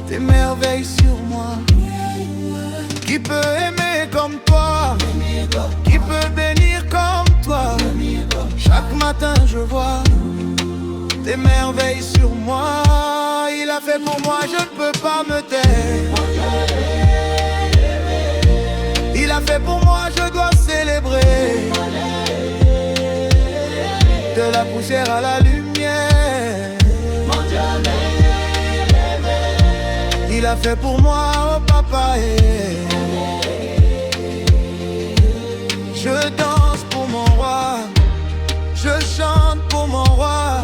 tes merveilles sur moi. Qui peut aimer comme toi? Qui peut bénir comme toi? Chaque matin je vois tes merveilles sur moi. Il a fait pour moi, je ne peux pas me taire. Il a fait pour moi, je dois célébrer. De la poussière à la lumière, il a fait pour moi, oh papa. Je danse pour mon roi, je chante pour mon roi.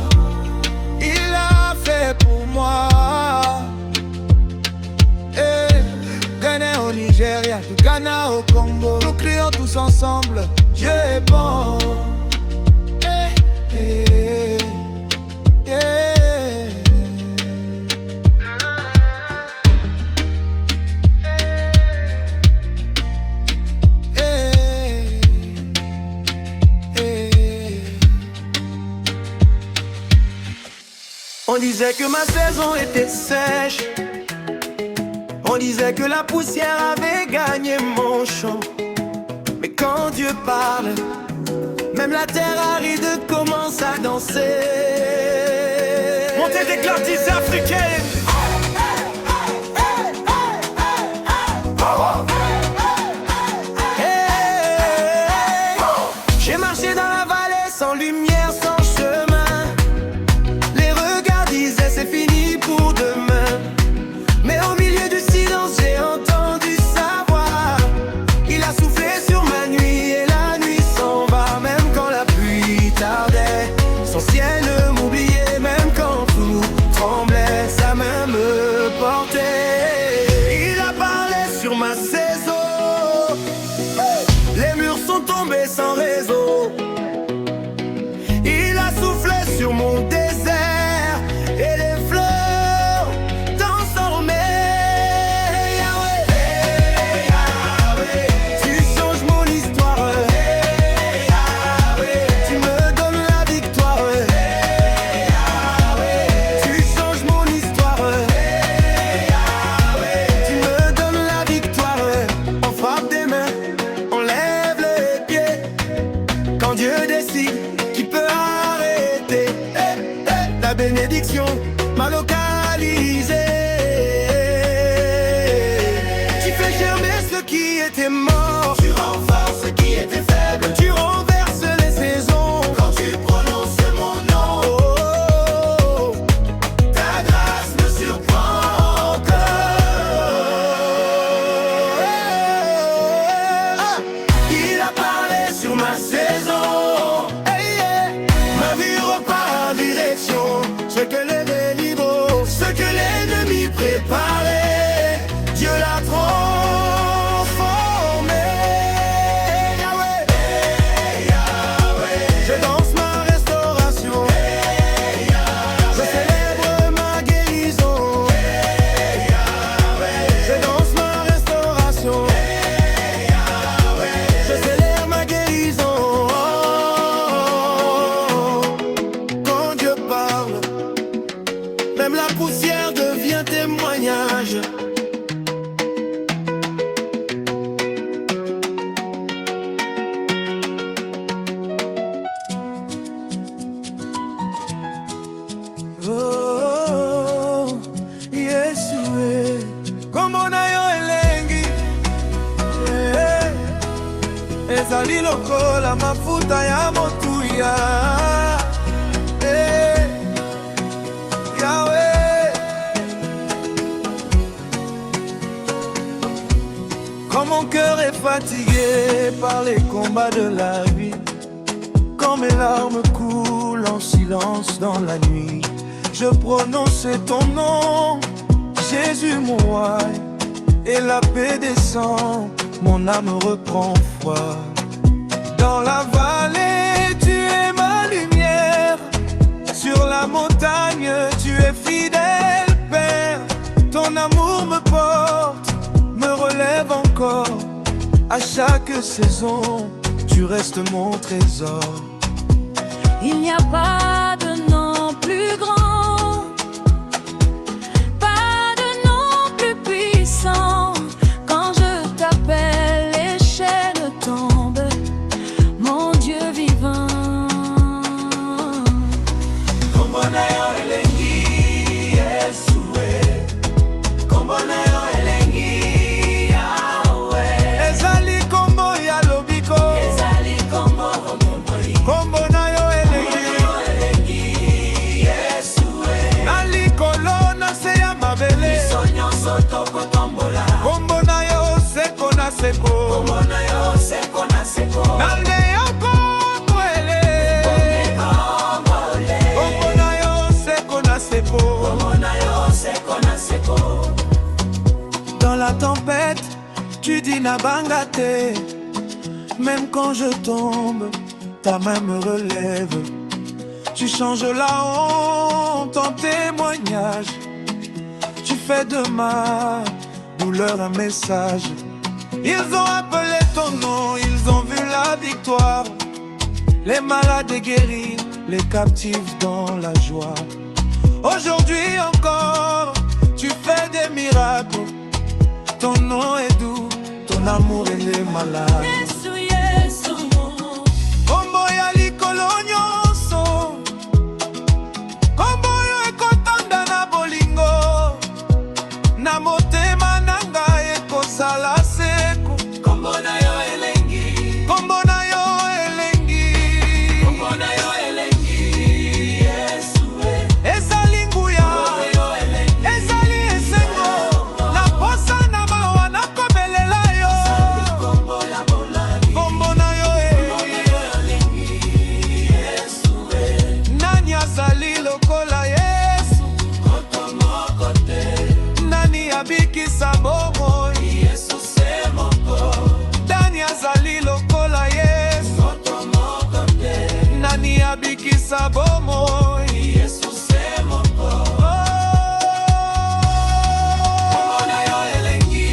Il a fait pour moi. Ghana au Nigeria, du Ghana au Congo, nous crions tous ensemble, Dieu est bon. On disait que ma saison était sèche, on disait que la poussière avait gagné mon champ. Mais quand Dieu parle, même la terre aride commence à danser. Montez des clartés africaines. J'ai marché dans la vallée sans lumière, sans chemin. Les regards disaient c'est fini pour demain. Mais au milieu du silence j'ai entendu sa voix. Il a soufflé sur ma nuit et la nuit s'en va. Même quand la pluie tardait, son ciel m'oubliait. Même quand tout tremblait, sa main me portait. Il a parlé sur ma saison, les murs sont tombés sans réseau. Il a soufflé sur mon désert et les fleurs dansent en mai. Yahweh, tu changes mon histoire. ezali lokola mafuta ya motuya. Hey, Yahweh. Quand mon cœur est fatigué par les combats de la vie, quand mes larmes coulent en silence dans la nuit, je prononce ton nom, Jésus mon roi, et la paix descend, mon âme reprend foi. Dans la vallée, tu es ma lumière, sur la montagne, tu es fidèle, Père. Ton amour me porte, me relève encore, à chaque saison, tu restes mon trésor. Il n'y a pas de nom plus grand, pas de nom plus puissant. Quand je t'appelle, les chaînes tombent, mon Dieu vivant. Kombonayo elengi Yesue, Kombonayo elengi Yahweh. Ezali kombo ya lobiko, ezali kombo omomboli. Kombonayo elengi Yesue, nalikolo na se ya mabele. Isonyo soto kotombola. Kombonayo seko na seko, Kombonayo seko na seko. Nalde yako kwele, Kombonayo seko na seko, Kombonayo seko na seko. Dans la tempête, tu dis Nabangate. Même quand je tombe, ta main me relève. Tu changes la honte en témoignage. Tu fais de ma douleur un message. Ils ont appelé ton nom, ils ont vu la victoire. Les malades guéris, les captifs dans la joie. Aujourd'hui encore, tu fais des miracles. Ton nom est doux, ton amour est les malades. Yesu, Yesu, Kombo ya likolo nyonso, kombo yo ekotonda na bolingo, na motema nanga ekosala seko. Kombo na yo elengi, kombo na yo elengi, kombo na yo elengi Yesue. Ezali nguya, ezali esengo, na posa na mawa na kobelela yo. Kombo na yo elengi Yesue. Nani azali lokola Yesu, nani abikisa bomoi, Yesu se moko. Nani azali lokola Yesu, nani abikisa bomoi, Yesu se moko. Kombo na yo elengi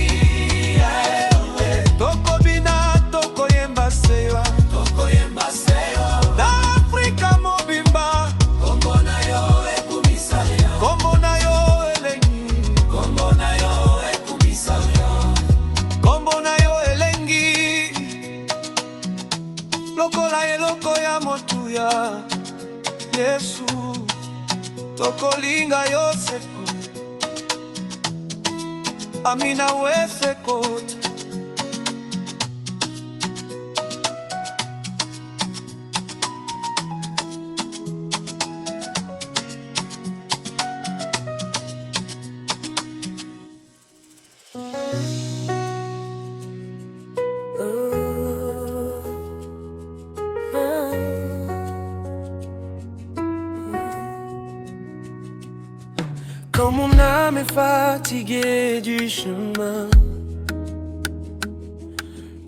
Yahweh. Tokobina tokoyemba sewa, tokoyemba sewa. Na Afrika mobimba, kombo na yo ekumisa yo, kombo na yo elengi, kombo na yo ekumisa yo, kombo na yo elengi. Lokola eloko ya motuya, Yesu, tokolinga yo seko, amina we sekota. Quand mon âme est fatiguée du chemin,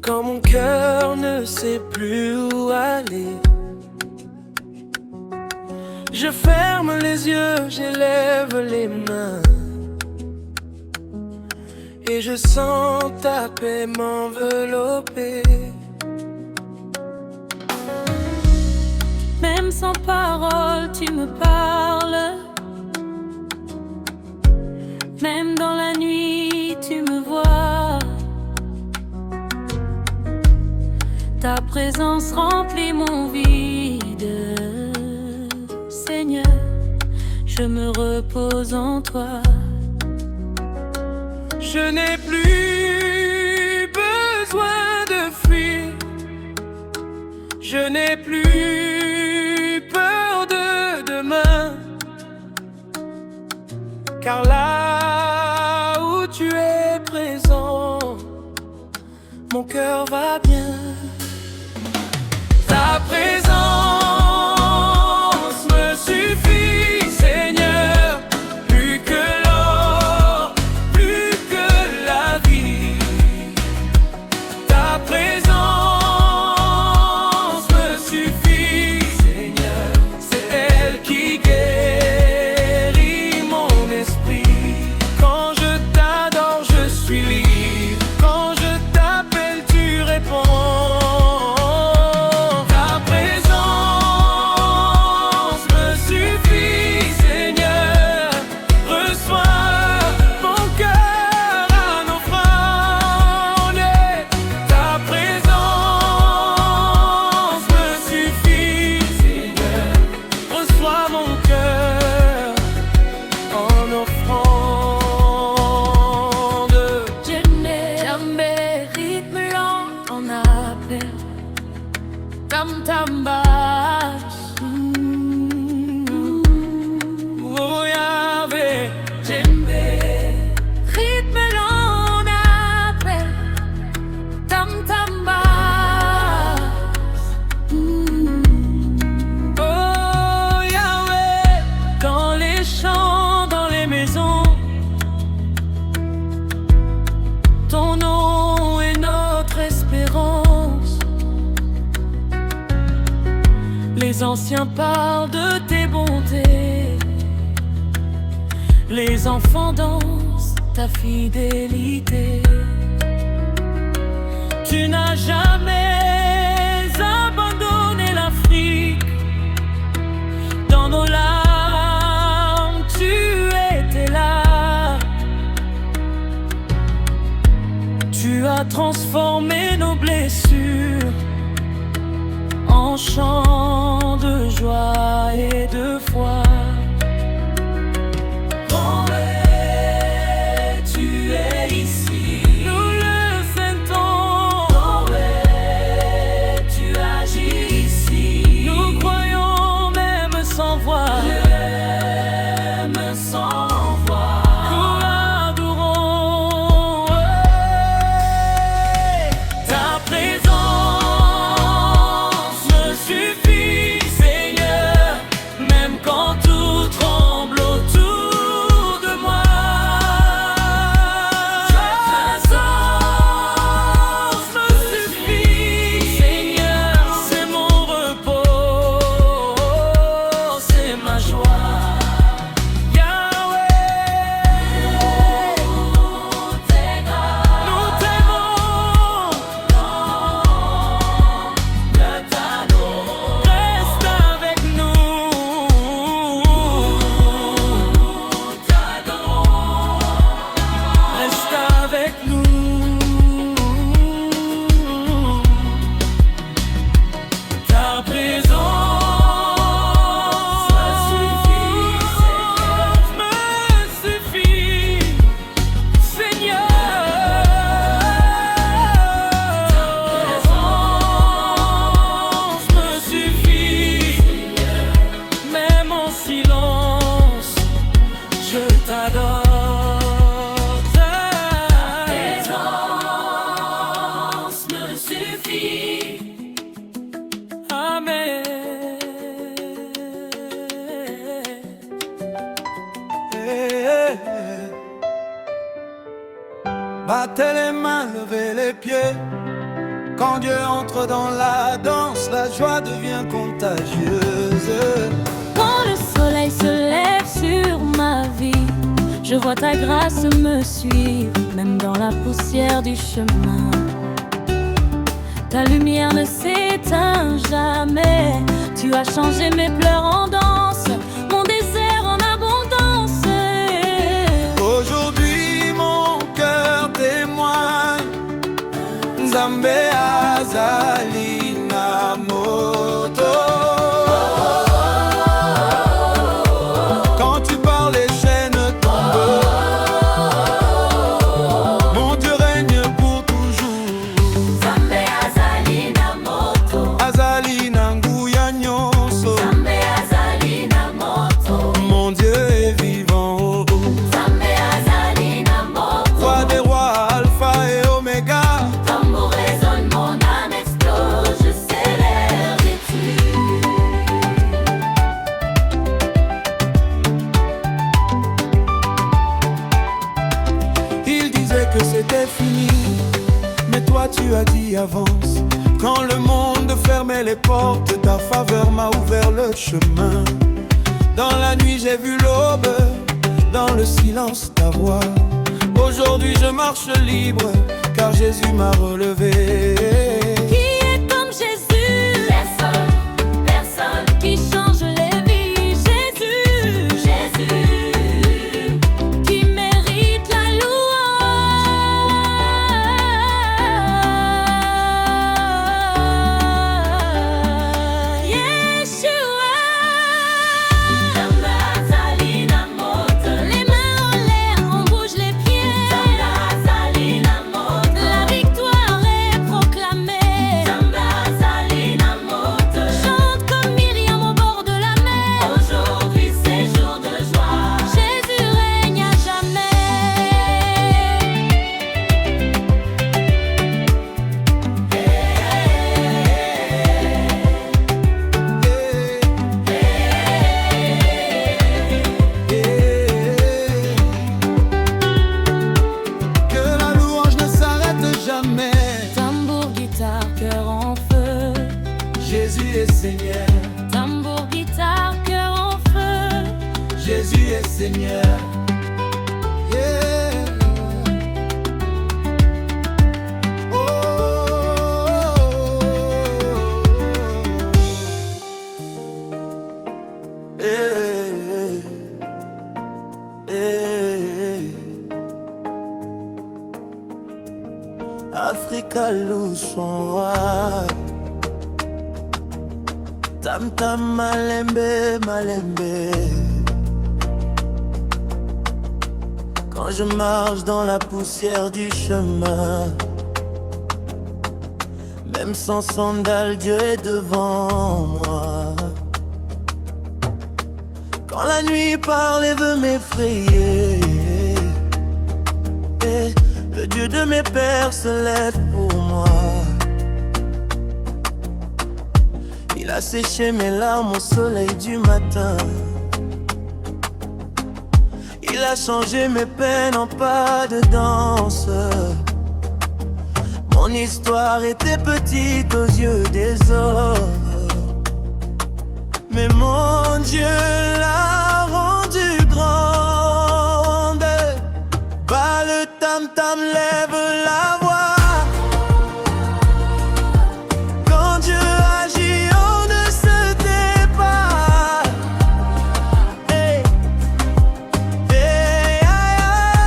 quand mon cœur ne sait plus où aller, je ferme les yeux, j'élève les mains, et je sens ta paix m'envelopper. même sans parole, tu me parles. Même dans la nuit, tu me vois. Ta présence remplit mon vide. Seigneur, je me repose en toi. Je n'ai plus besoin de fuir, Je n'ai plus peur de demain, car là où tu es présent, mon cœur va bien. Ta présence me suffit, Seigneur, plus que l'or, plus que la vie. Ta présence me suffit, Seigneur, c'est elle qui guérit mon esprit. Quand je t'adore, je suis libre. Quand je t'appelle, tu réponds. Tam tam bash, oh Yahvé, djembé, rythme l'on appelle, tam tam bash, oh Yahvé, dans les champs, dans les maisons, ton nom est notre espérance. Les anciens parlent de tes bontés, les enfants dansent ta fidélité. Tu n'as jamais abandonné l'Afrique. Dans nos larmes, tu étais là. Tu as transformé nos blessures en chants de joie et de foi. Ohé, tu es ici, nous le sentons. Ohé, tu agis ici, nous croyons même sans voix. Même sans voix, nous adorons. Ohé, ta présence suffit, Seigneur, même quand tout tremble autour de moi. Ta présence me suffit, Seigneur, c'est mon repos, c'est ma joie. Yahweh, t'es grâce, nous t'aimons. Reste avec nous, reste avec nous. Ta présence me suffit, Seigneur. Ta présence me suffit, même en silence, je t'adore. Ta présence me suffit. Amen. Battez les mains, levez les pieds. Quand Dieu entre dans la danse, la joie devient contagieuse. Quand le soleil se lève sur ma vie, je vois ta grâce me suivre, même dans la poussière du chemin. Ta lumière ne s'éteint jamais. Tu as changé mes pleurs en danse, mon désert en abondance. Aujourd'hui mon cœur témoigne, Nzambe azali na moto. Quand tu parles, les chaînes tombent. Mon Dieu règne pour toujours. Nzambe azali na moto. Azali fermé les portes, ta faveur m'a ouvert le chemin. Dans la nuit j'ai vu l'aube, dans le silence ta voix. Aujourd'hui je marche libre, car Jésus m'a relevé. Qui est comme Jésus? Personne, personne. Qui change les vies? Jésus, Jésus. Qui mérite la louange. Yeshua. Les mains en l'air, on bouge les pieds. La victoire est proclamée. Chante comme Myriam au bord de la mer. Aujourd'hui c'est jour de joie. Jésus règne à jamais. Que la louange ne s'arrête jamais. Tambour, guitare, cœur en feu. Jésus est Seigneur, Tambour, guitare, cœur en feu. Jésus est Seigneur. Yeah. Hey, hey. Africa loue son roi. Tam tam malembe, malembe. Quand je marche dans la poussière du chemin, même sans sandales, Dieu est devant moi. Quand la nuit parle et veut m'effrayer, le Dieu de mes pères se lève pour moi. Il a séché mes larmes au soleil du matin. Il a changé mes peines en pas de danse. Mon histoire était petite aux yeux des hommes, mais mon Dieu l'a rendue grande. Bah le tam-tam lève la voix. Quand Dieu agit, on ne se tait pas. Hey. Hey, aïe, aïe.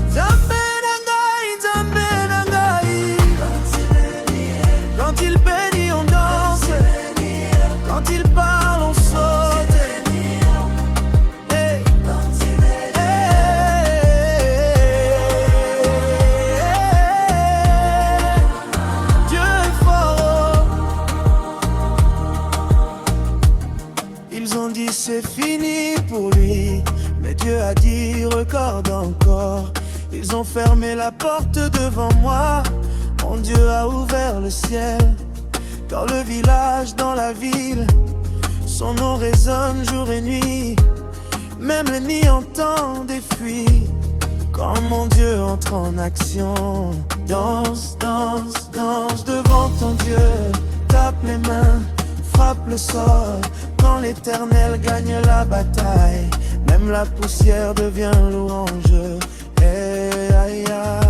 Nzambe nangai. Quand il bénit, on danse. Quand il parle, on saute. Hey. Dieu est fort. Ils ont dit c'est fini pour lui, mais Dieu a dit regarde encore. Ils ont fermé la porte devant moi. Mon Dieu a ouvert le ciel. Dans le village, dans la ville, son nom résonne jour et nuit. Même l'ennemi entend des fuites. Quand mon Dieu entre en action, danse, danse, danse devant ton Dieu. Tape les mains, frappe le sol. Quand l'Éternel gagne la bataille, même la poussière devient louange. Hey, aïe, aïe.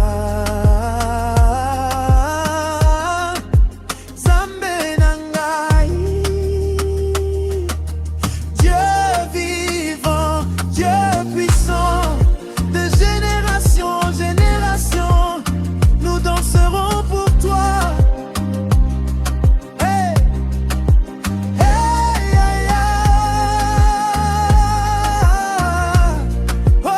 Oh,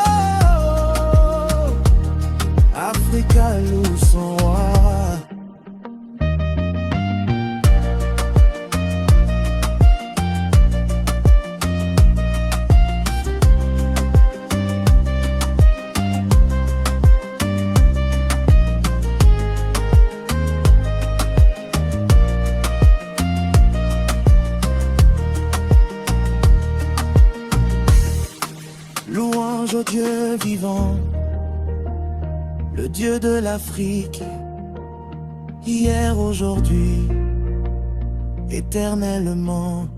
Dieu vivant, le Dieu de l'Afrique, hier, aujourd'hui, éternellement.